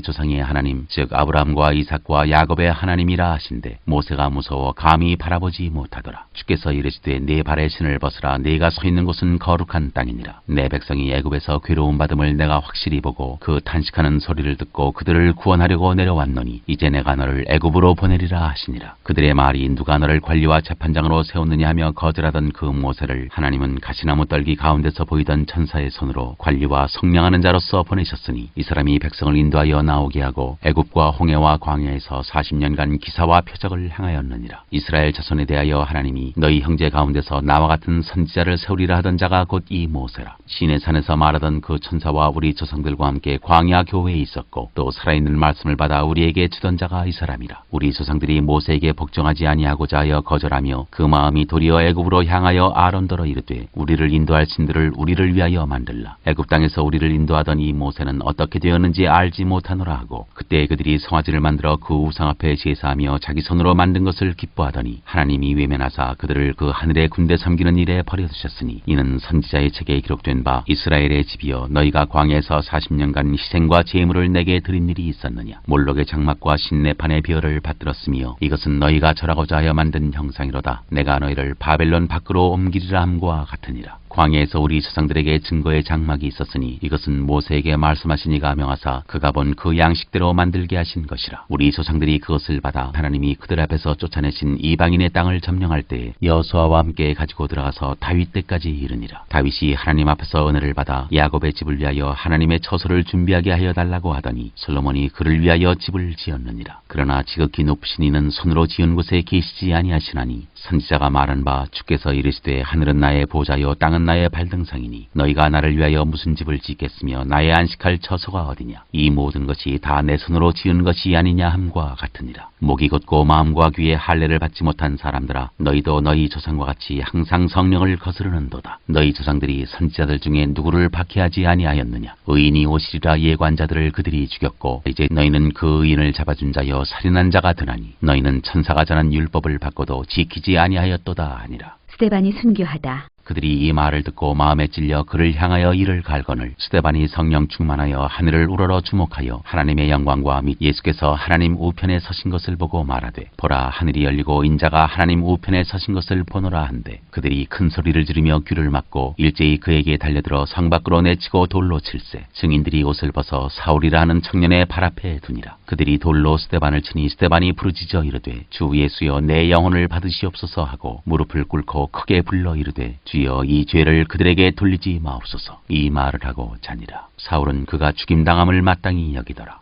조상의 하나님 즉 아브라함과 이삭과 야곱의 하나님이라 하신대 모세가 무서워 감히 바라보지 못하더라. 주께서 이르시되 네 발의 신을 벗으라. 네가 서 있는 곳은 거룩한 땅이니라. 내 백성이 애굽에서 괴로움 받음을 내가 확실히 보고 그 탄식하는 소리를 듣고 그들을 구원하려고 내려왔노니 이제 내가 너를 애굽으로 보내리라 하시니라. 그들의 말이 누가 너를 관리와 재판장으로 세웠느냐 하며 거절하던 그 모세를 하나님은 가시나무 떨기 가운데서 보이던 천사의 손으로 관리와 성령하는 자로서 보내셨으니 이 사람이 백성을 인도하여 나오게 하고 애굽과 홍해와 광야에서 40년간 기사와 표적을 행하여 하였느니라. 이스라엘 자손에 대하여 하나님이 너희 형제 가운데서 나와 같은 선지자를 세우리라 하던 자가 곧 이 모세라. 시내 산에서 말하던 그 천사와 우리 조상들과 함께 광야 교회에 있었고 또 살아있는 말씀을 받아 우리에게 주던 자가 이 사람이라. 우리 조상들이 모세에게 복종하지 아니하고자 하여 거절하며 그 마음이 도리어 애굽으로 향하여 아론더러 이르되 우리를 인도할 신들을 우리를 위하여 만들라. 애굽 땅에서 우리를 인도하던 이 모세는 어떻게 되었는지 알지 못하노라 하고 그때 그들이 송아지를 만들어 그 우상 앞에 제사하며 자기 손으로 만든 것을 기뻐하더니 하나님이 외면하사 그들을 그 하늘의 군대 섬기는 일에 버려두셨으니 이는 선지자의 책에 기록된 바 이스라엘의 집이여 너희가 광야에서 40년간 희생과 제물을 내게 드린 일이 있었느냐. 몰록의 장막과 신내판의 비어를 받들었으며 이것은 너희가 절하고자 하여 만든 형상이로다. 내가 너희를 바벨론 밖으로 옮기리라 함과 같으니라. 광야에서 우리 조상들에게 증거의 장막이 있었으니 이것은 모세에게 말씀하신 이가 명하사 그가 본 그 양식대로 만들게 하신 것이라. 우리 조상들이 그것을 받아 하나님이 그들 앞에서 쫓아내신 이방인의 땅을 점령할 때에 여호수아와 함께 가지고 들어가서 다윗 때까지 이르니라. 다윗이 하나님 앞에서 은혜를 받아 야곱의 집을 위하여 하나님의 처소를 준비하게 하여 달라고 하더니 솔로몬이 그를 위하여 집을 지었느니라. 그러나 지극히 높으신 이는 손으로 지은 곳에 계시지 아니하시나니 선지자가 말한 바 주께서 이르시되 하늘은 나의 보좌요 땅은 나의 발등상이니 너희가 나를 위하여 무슨 집을 짓겠으며 나의 안식할 처소가 어디냐. 이 모든 것이 다 내 손으로 지은 것이 아니냐 함과 같으니라. 목이 곧고 마음과 귀에 할례를 받지 못한 사람들아 너희도 너희 조상과 같이 항상 성령을 거스르는도다. 너희 조상들이 선지자들 중에 누구를 박해하지 아니하였느냐. 의인이 오시리라 예관자들을 그들이 죽였고 이제 너희는 그 의인을 잡아준 자여 살인한 자가 되나니 너희는 천사가 전한 율법을 받고도 지키지 아니하였도다 하니라. 스데반이 순교하다. 그들이 이 말을 듣고 마음에 찔려 그를 향하여 이를 갈거늘 스데반이 성령 충만하여 하늘을 우러러 주목하여 하나님의 영광과 및 예수께서 하나님 우편에 서신 것을 보고 말하되 보라 하늘이 열리고 인자가 하나님 우편에 서신 것을 보노라 한데 그들이 큰 소리를 지르며 귀를 막고 일제히 그에게 달려들어 성 밖으로 내치고 돌로 칠세. 증인들이 옷을 벗어 사울이라 하는 청년의 발 앞에 두니라. 그들이 돌로 스데반을 치니 스데반이 부르짖어 이르되 주 예수여 내 영혼을 받으시옵소서 하고 무릎을 꿇고 크게 불러 이르되 주여 이 죄를 그들에게 돌리지 마옵소서. 이 말을 하고 자니라. 사울은 그가 죽임당함을 마땅히 여기더라.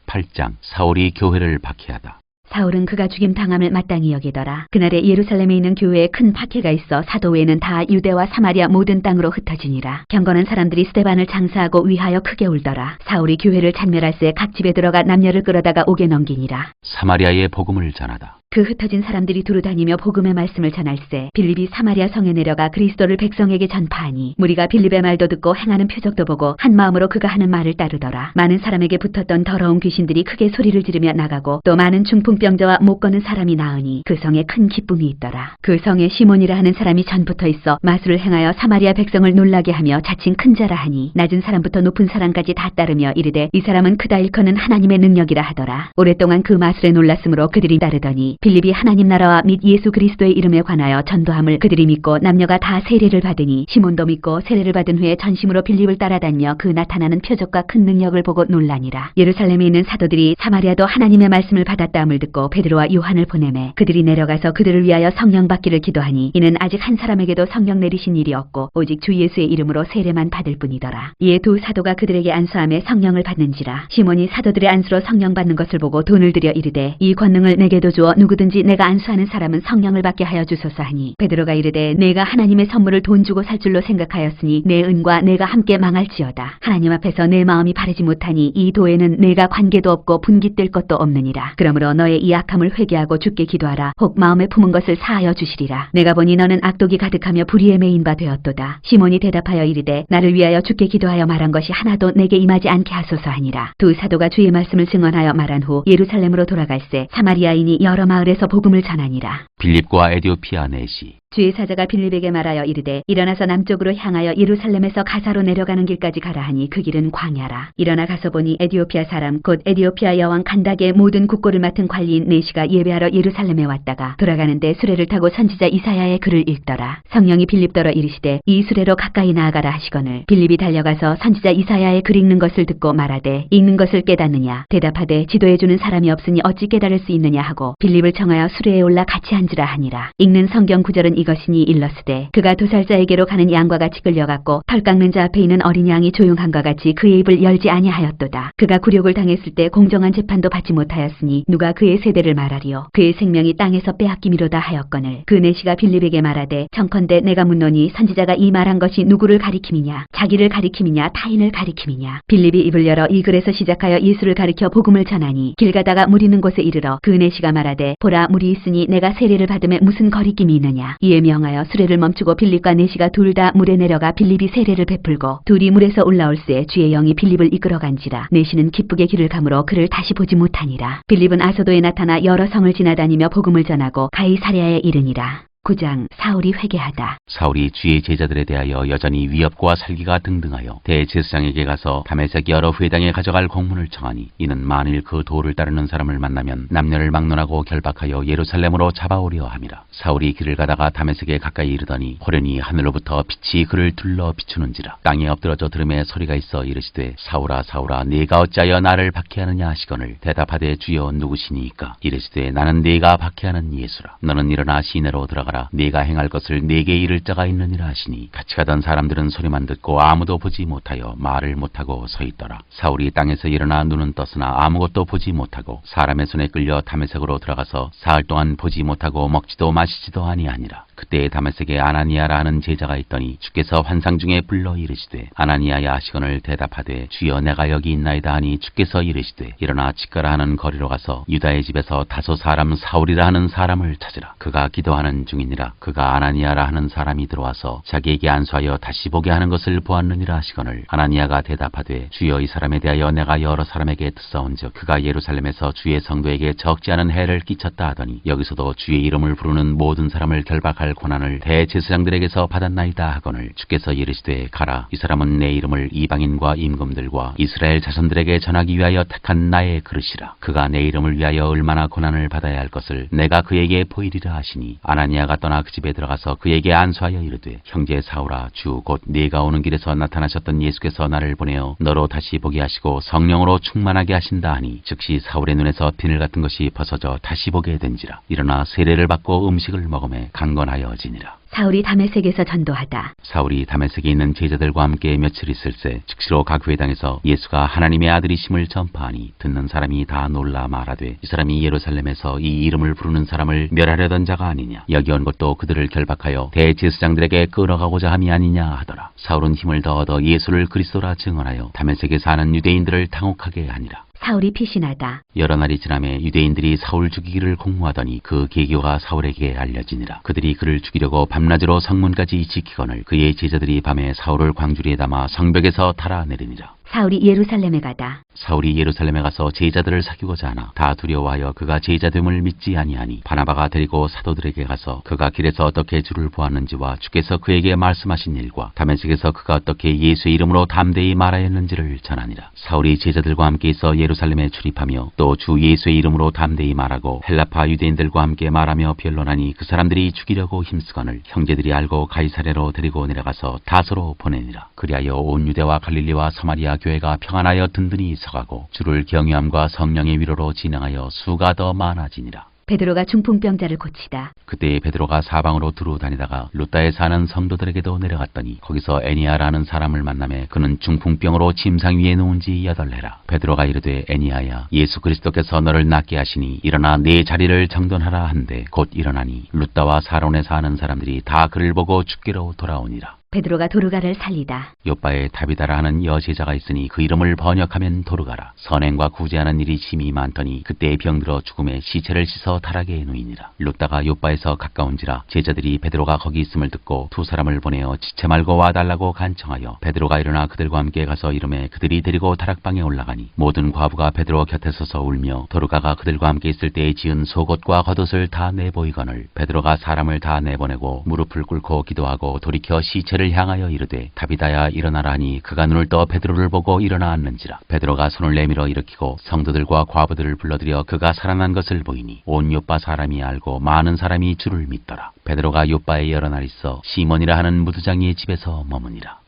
8장 사울이 교회를 박해하다. 사울은 그가 죽임 당함을 마땅히 여기더라. 그날에 예루살렘에 있는 교회에 큰 박해가 있어 사도 외에는 다 유대와 사마리아 모든 땅으로 흩어지니라. 경건한 사람들이 스데반을 장사하고 위하여 크게 울더라. 사울이 교회를 찬멸할새 각 집에 들어가 남녀를 끌어다가 옥에 넘기니라. 사마리아의 복음을 전하다. 그 흩어진 사람들이 두루 다니며 복음의 말씀을 전할세. 빌립이 사마리아 성에 내려가 그리스도를 백성에게 전파하니 무리가 빌립의 말도 듣고 행하는 표적도 보고 한 마음으로 그가 하는 말을 따르더라. 많은 사람에게 붙었던 더러운 귀신들이 크게 소리를 지르며 나가고 또 많은 중풍병자와 못 거는 사람이 나으니 그 성에 큰 기쁨이 있더라. 그 성에 시몬이라 하는 사람이 전부터 있어 마술을 행하여 사마리아 백성을 놀라게 하며 자칭 큰 자라 하니 낮은 사람부터 높은 사람까지 다 따르며 이르되 이 사람은 크다 일컫는 하나님의 능력이라 하더라. 오랫동안 그 마술에 놀랐으므로 그들이 따르더니 빌립이 하나님 나라와 및 예수 그리스도의 이름에 관하여 전도함을 그들이 믿고 남녀가 다 세례를 받으니 시몬도 믿고 세례를 받은 후에 전심으로 빌립을 따라다니며 그 나타나는 표적과 큰 능력을 보고 놀라니라. 예루살렘에 있는 사도들이 사마리아도 하나님의 말씀을 받았다함을 듣고 베드로와 요한을 보내매 그들이 내려가서 그들을 위하여 성령 받기를 기도하니 이는 아직 한 사람에게도 성령 내리신 일이 없고 오직 주 예수의 이름으로 세례만 받을 뿐이더라. 이에 두 사도가 그들에게 안수하며 성령을 받는지라. 시몬이 사도들의 안수로 성령 받는 것을 보고 돈을 들여 이르되 이 권능을 내게도 주어 누구든지 내가 안수하는 사람은 성령을 받게 하여 주소서 하니 베드로가 이르되 내가 하나님의 선물을 돈 주고 살 줄로 생각하였으니 내 은과 내가 함께 망할지어다. 하나님 앞에서 내 마음이 바르지 못하니 이 도에는 내가 관계도 없고 분깃될 것도 없느니라. 그러므로 너의 이 악함을 회개하고 주께 기도하라. 혹 마음에 품은 것을 사하여 주시리라. 내가 보니 너는 악독이 가득하며 불의에 매인 바 되었도다. 시몬이 대답하여 이르되 나를 위하여 주께 기도하여 말한 것이 하나도 내게 임하지 않게 하소서 하니라. 두 사도가 주의 말씀을 증언하여 말한 후 예루살렘으로 돌아갈새 사마리아인이 여러 마을에서 복음을 전하니라. 빌립과 에디오피아 내시. 주의 사자가 빌립에게 말하여 이르되 일어나서 남쪽으로 향하여 예루살렘에서 가사로 내려가는 길까지 가라 하니 그 길은 광야라. 일어나 가서 보니 에디오피아 사람 곧 에디오피아 여왕 간닥의 모든 국고를 맡은 관리인 내시가 예배하러 예루살렘에 왔다가 돌아가는데 수레를 타고 선지자 이사야의 글을 읽더라. 성령이 빌립더러 이르시되 이 수레로 가까이 나아가라 하시거늘 빌립이 달려가서 선지자 이사야의 글 읽는 것을 듣고 말하되 읽는 것을 깨닫느냐. 대답하되 지도해주는 사람이 없으니 어찌 깨달을 수 있느냐 하고 빌립을 청하여 수레에 올라 같이 앉으라 하니라. 읽는 성경 구절은 이것이니 일러스되 그가 도살자에게로 가는 양과 같이 끌려갔고 털 깎는 자 앞에 있는 어린 양이 조용함과 같이 그의 입을 열지 아니하였도다. 그가 굴욕을 당했을 때 공정한 재판도 받지 못하였으니 누가 그의 세대를 말하리요. 그의 생명이 땅에서 빼앗김이로다 하였거늘 그 내시가 빌립에게 말하되 청컨대 내가 묻노니 선지자가 이 말한 것이 누구를 가리킴이냐 자기를 가리킴이냐 타인을 가리킴이냐. 빌립이 입을 열어 이 글에서 시작하여 예수를 가리켜 복음을 전하니 길 가다가 물 있는 곳에 이르러 그 내시가 말하되 보라 물이 있으니 내가 세례를 받음에 무슨 거리낌이 있느냐. 이에 명하여 수레를 멈추고 빌립과 내시가 둘 다 물에 내려가 빌립이 세례를 베풀고 둘이 물에서 올라올새 주의 영이 빌립을 이끌어간지라. 내시는 기쁘게 길을 가므로 그를 다시 보지 못하니라. 빌립은 아소도에 나타나 여러 성을 지나다니며 복음을 전하고 가이사랴에 이르니라. 9장 사울이 회개하다. 사울이 주의 제자들에 대하여 여전히 위협과 살기가 등등하여 대제사장에게 가서 다메섹 여러 회당에 가져갈 공문을 청하니 이는 만일 그 도를 따르는 사람을 만나면 남녀를 막론하고 결박하여 예루살렘으로 잡아오려 함이라. 사울이 길을 가다가 다메섹에 가까이 이르더니 호련히 하늘로부터 빛이 그를 둘러 비추는지라. 땅에 엎드러져 들음에 소리가 있어 이르시되 사울아 사울아 네가 어찌하여 나를 박해하느냐 하시거늘 대답하되 주여 누구시니이까. 이르시되 나는 네가 박해하는 예수라. 너는 일어나 시내로 들어가 네가 행할 것을 네게 이를 자가 있느니라 하시니 같이 가던 사람들은 소리만 듣고 아무도 보지 못하여 말을 못하고 서 있더라. 사울이 땅에서 일어나 눈은 떴으나 아무것도 보지 못하고 사람의 손에 끌려 다메섹으로 들어가서 사흘 동안 보지 못하고 먹지도 마시지도 아니하니라. 그때 다메섹에 아나니아라 하는 제자가 있더니 주께서 환상 중에 불러 이르시되 아나니아야 하시거늘 대답하되 주여 내가 여기 있나이다 하니 주께서 이르시되 일어나 치가라 하는 거리로 가서 유다의 집에서 다소 사람 사울이라 하는 사람을 찾으라. 그가 기도하는 중이니라. 그가 아나니아라 하는 사람이 들어와서 자기에게 안수하여 다시 보게 하는 것을 보았느니라 하시거늘 아나니아가 대답하되 주여 이 사람에 대하여 내가 여러 사람에게 듣사온즉 그가 예루살렘에서 주의 성도에게 적지 않은 해를 끼쳤다 하더니 여기서도 주의 이름을 부르는 모든 사람을 결박할 고난을 대제사장들에게서 받았나이다 하거늘 주께서 이르시되 가라. 이 사람은 내 이름을 이방인과 임금들과 이스라엘 자손들에게 전하기 위하여 택한 나의 그릇이라. 그가 내 이름을 위하여 얼마나 고난을 받아야 할 것을 내가 그에게 보이리라 하시니 아나니아가 떠나 그 집에 들어가서 그에게 안수하여 이르되 형제 사울아 주 곧 네가 오는 길에서 나타나셨던 예수께서 나를 보내어 너로 다시 보게 하시고 성령으로 충만하게 하신다 하니 즉시 사울의 눈에서 비늘 같은 것이 벗어져 다시 보게 된지라. 일어나 세례를 받고 음식을 먹음에 강건하여지니라. 사울이 다메섹에서 전도하다. 사울이 다메섹에 있는 제자들과 함께 며칠 있을새 즉시로 각 회당에서 예수가 하나님의 아들이심을 전파하니 듣는 사람이 다 놀라 말하되 이 사람이 예루살렘에서 이 이름을 부르는 사람을 멸하려던 자가 아니냐. 여기 온 것도 그들을 결박하여 대제사장들에게 끌어가고자 함이 아니냐 하더라. 사울은 힘을 더 얻어 예수를 그리스도라 증언하여 다메섹에 사는 유대인들을 당혹하게 하니라. 사울이 피신하다. 여러 날이 지나매 유대인들이 사울 죽이기를 공모하더니 그 계교가 사울에게 알려지니라. 그들이 그를 죽이려고 밤낮으로 성문까지 지키거늘 그의 제자들이 밤에 사울을 광주리에 담아 성벽에서 달아내리니라. 사울이 예루살렘에 가다. 사울이 예루살렘에 가서 제자들을 사귀고자 하나 다 두려워하여 그가 제자됨을 믿지 아니하니 바나바가 데리고 사도들에게 가서 그가 길에서 어떻게 주를 보았는지와 주께서 그에게 말씀하신 일과 다메섹에서 그가 어떻게 예수의 이름으로 담대히 말하였는지를 전하니라. 사울이 제자들과 함께 있어 예루살렘에 출입하며 또 주 예수의 이름으로 담대히 말하고 헬라파 유대인들과 함께 말하며 변론하니 그 사람들이 죽이려고 힘쓰거늘 형제들이 알고 가이사랴로 데리고 내려가서 다소로 보내니라. 그리하여 온 유대와 갈릴리와 사마리아 교회가 평안하여 든든히 서가고 주를 경외함과 성령의 위로로 진행하여 수가 더 많아지니라. 베드로가 중풍병자를 고치다. 그때 베드로가 사방으로 두루 다니다가 루다에 사는 성도들에게도 내려갔더니 거기서 애니아라는 사람을 만나매 그는 중풍병으로 침상 위에 누운 지 8해라. 베드로가 이르되 애니아야 예수 그리스도께서 너를 낫게 하시니 일어나 네 자리를 정돈하라 한데 곧 일어나니 루다와 사론에 사는 사람들이 다 그를 보고 주께로 돌아오니라. 베드로가 도르가를 살리다. 요바에 다비다라 하는 여제자가 있으니 그 이름을 번역하면 도르가라. 선행과 구제하는 일이 심히 많더니 그때 병들어 죽음에 시체를 씻어 타락에 누이니라. 룻다가 요바에서 가까운지라 제자들이 베드로가 거기 있음을 듣고 두 사람을 보내어 지체 말고 와달라고 간청하여 베드로가 일어나 그들과 함께 가서 이름에 그들이 데리고 다락방에 올라가니 모든 과부가 베드로 곁에 서서 울며 도르가가 그들과 함께 있을 때에 지은 속옷과 겉옷을 다 내보이거늘 베드로가 사람을 다 내보내고 무릎을 꿇고 기도하고 돌이켜 시체를 향하여 이르되 다비다야 일어나라 하니 그가 눈을 떠 베드로를 보고 일어나 앉는지라. 베드로가 손을 내밀어 일으키고 성도들과 과부들을 불러들여 그가 살아난 것을 보이니 온 요빠 사람이 알고 많은 사람이 주를 믿더라. 베드로가 요빠에 여러 날 있어 시몬이라 하는 무두장이의 집에서 머무니라.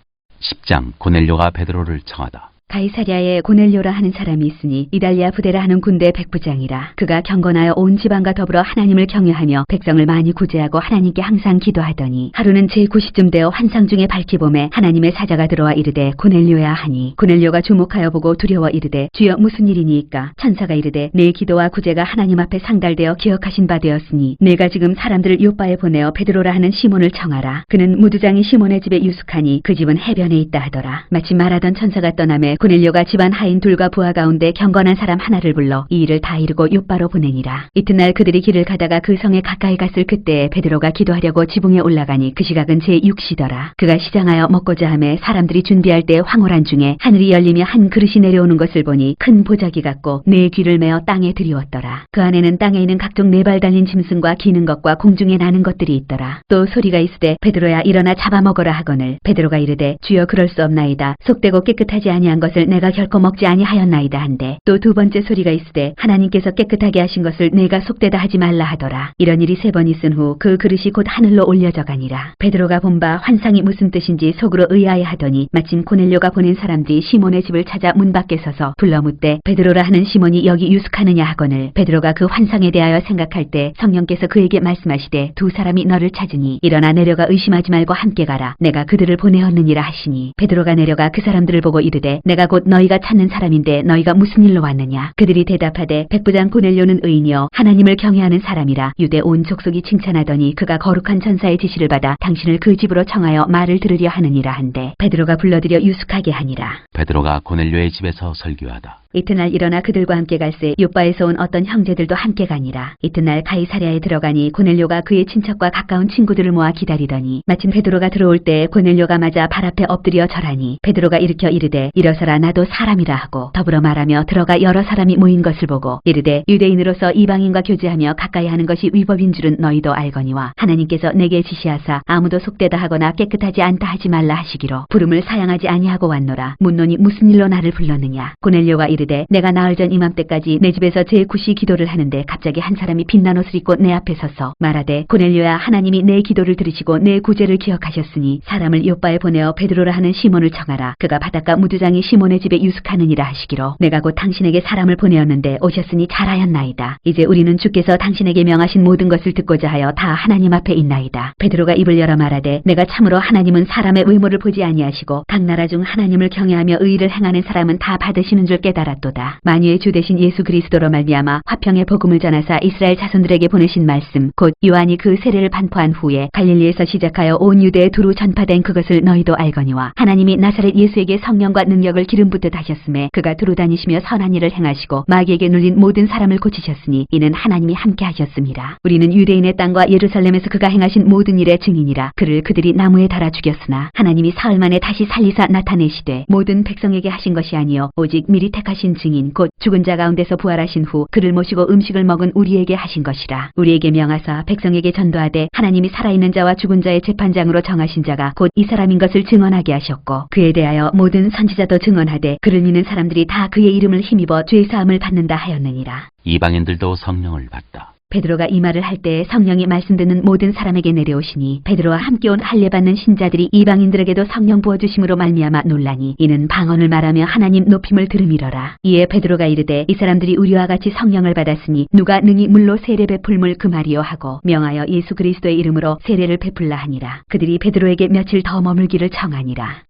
10장 고넬료가 베드로를 청하다. 가이사랴에 고넬료라 하는 사람이 있으니 이달리아 부대라 하는 군대 백부장이라. 그가 경건하여 온 지방과 더불어 하나님을 경외하며 백성을 많이 구제하고 하나님께 항상 기도하더니 하루는 제9시쯤 되어 환상 중에 밝히 보매 하나님의 사자가 들어와 이르되 고넬료야 하니 고넬료가 주목하여 보고 두려워 이르되 주여 무슨 일이니이까. 천사가 이르되 내 기도와 구제가 하나님 앞에 상달되어 기억하신 바 되었으니 내가 지금 사람들을 요바에 보내어 베드로라 하는 시몬을 청하라. 그는 무두장이 시몬의 집에 유숙하니 그 집은 해변에 있다 하더라. 마침 말하던 천사가 떠나매 고넬료가 집안 하인 둘과 부하 가운데 경건한 사람 하나를 불러 이 일을 다 이루고 요바로 보내니라. 이튿날 그들이 길을 가다가 그 성에 가까이 갔을 그때에 베드로가 기도하려고 지붕에 올라가니 그 시각은 제6시더라. 그가 시장하여 먹고자 하매 사람들이 준비할 때 황홀한 중에 하늘이 열리며 한 그릇이 내려오는 것을 보니 큰 보자기 같고 네 귀를 메어 땅에 들이웠더라. 그 안에는 땅에 있는 각종 네 발 달린 짐승과 기는 것과 공중에 나는 것들이 있더라. 또 소리가 있으되 베드로야 일어나 잡아먹어라 하거늘 베드로가 이르되 주여 그럴 수 없나이다. 속되고 깨끗하지 아니한 것을 내가 결코 먹지 아니하였나이다 한데 또 두 번째 소리가 있으되 하나님께서 깨끗하게 하신 것을 내가 속되다 하지 말라 하더라. 이런 일이 3번 있은 후 그 그릇이 곧 하늘로 올려져 가니라. 베드로가 본 바 환상이 무슨 뜻인지 속으로 의아해 하더니 마침 고넬료가 보낸 사람들이 시몬의 집을 찾아 문 밖에 서서 불러 묻되 베드로라 하는 시몬이 여기 유숙하느냐 하거늘 베드로가 그 환상에 대하여 생각할 때 성령께서 그에게 말씀하시되 두 사람이 너를 찾으니 일어나 내려가 의심하지 말고 함께 가라. 내가 그들을 보내었느니라 하시니 베드로가 내려가 그 사람들을 보고 이르되 내가 곧 너희가 찾는 사람인데 너희가 무슨 일로 왔느냐. 그들이 대답하되 백부장 고넬료는 의인이여 하나님을 경외하는 사람이라. 유대 온 족속이 칭찬하더니 그가 거룩한 천사의 지시를 받아 당신을 그 집으로 청하여 말을 들으려 하느니라 한데 베드로가 불러들여 유숙하게 하니라. 베드로가 고넬료의 집에서 설교하다. 이튿날 일어나 그들과 함께 갈새 요바에서 온 어떤 형제들도 함께 가니라. 이튿날 가이사랴에 들어가니 고넬료가 그의 친척과 가까운 친구들을 모아 기다리더니 마침 베드로가 들어올 때 고넬료가 맞아 발 앞에 엎드려 절하니 베드로가 일으켜 이르되 일어서라 나도 사람이라 하고 더불어 말하며 들어가 여러 사람이 모인 것을 보고 이르되 유대인으로서 이방인과 교제하며 가까이 하는 것이 위법인 줄은 너희도 알거니와 하나님께서 내게 지시하사 아무도 속되다 하거나 깨끗하지 않다 하지 말라 하시기로 부름을 사양하지 아니하고 왔노라. 묻노니 무슨 일로 나를 불렀느냐. 고넬료가 이르되 내가 나흘 전 이맘때까지 내 집에서 제9시 기도를 하는데 갑자기 한 사람이 빛난 옷을 입고 내 앞에 서서 말하되 고넬료야 하나님이 내 기도를 들으시고 내 구제를 기억하셨으니 사람을 요바에 보내어 베드로라 하는 시몬을 청하라. 그가 바닷가 무두장이 시몬의 집에 유숙하느니라 하시기로 내가 곧 당신에게 사람을 보내었는데 오셨으니 잘하였나이다. 이제 우리는 주께서 당신에게 명하신 모든 것을 듣고자 하여 다 하나님 앞에 있나이다. 베드로가 입을 열어 말하되 내가 참으로 하나님은 사람의 외모를 보지 아니하시고 각 나라 중 하나님을 경외하며 의를 행하는 사람은 다 받으시는 줄 깨달았도다. 만유의 주 되신 예수 그리스도로 말미암아 화평의 복음을 전하사 이스라엘 자손들에게 보내신 말씀 곧 요한이 그 세례를 반포한 후에 갈릴리에서 시작하여 온 유대에 두루 전파된 그것을 너희도 알거니와 하나님이 나사렛 예수에게 성령과 능력을 기름 붓듯 하셨음에 그가 두루 다니시며 선한 일을 행하시고 마귀에게 눌린 모든 사람을 고치셨으니 이는 하나님이 함께 하셨습니다. 우리는 유대인의 땅과 예루살렘에서 그가 행하신 모든 일의 증인이라. 그를 그들이 나무에 달아 죽였으나 하나님이 사흘 만에 다시 살리사 나타내시되 모든 백성에게 하신 것이 아니요 오직 미리 택하신 증인 곧 죽은 자 가운데서 부활하신 후 그를 모시고 음식을 먹은 우리에게 하신 것이라. 우리에게 명하사 백성에게 전도하되 하나님이 살아있는 자와 죽은 자의 재판장으로 정하신 자가 곧 이 사람인 것을 증언하게 하셨고 그에 대하여 모든 선지자도 증언하되 그를 믿는 사람들이 다 그의 이름을 힘입어 죄 사함을 받는다 하였느니라. 이방인들도 성령을 받다. 베드로가 이 말을 할 때 성령이 말씀 듣는 모든 사람에게 내려오시니 베드로와 함께 온 할례받는 신자들이 이방인들에게도 성령 부어주심으로 말미암아 놀라니 이는 방언을 말하며 하나님 높임을 들음이러라. 이에 베드로가 이르되 이 사람들이 우리와 같이 성령을 받았으니 누가 능히 물로 세례 베풀물 그 말이요 하고 명하여 예수 그리스도의 이름으로 세례를 베풀라 하니라. 그들이 베드로에게 며칠 더 머물기를 청하니라.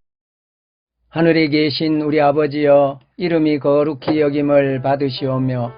하늘에 계신 우리 아버지여 이름이 거룩히 여김을 받으시오며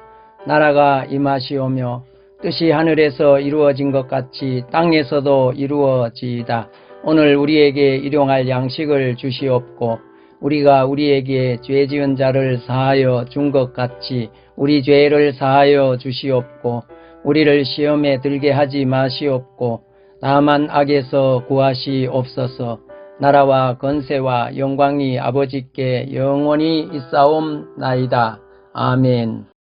나라가 임하시오며 뜻이 하늘에서 이루어진 것 같이 땅에서도 이루어지이다. 오늘 우리에게 일용할 양식을 주시옵고 우리가 우리에게 죄 지은 자를 사하여 준 것 같이 우리 죄를 사하여 주시옵고 우리를 시험에 들게 하지 마시옵고 다만 악에서 구하시옵소서. 나라와 권세와 영광이 아버지께 영원히 있사옵나이다. 아멘.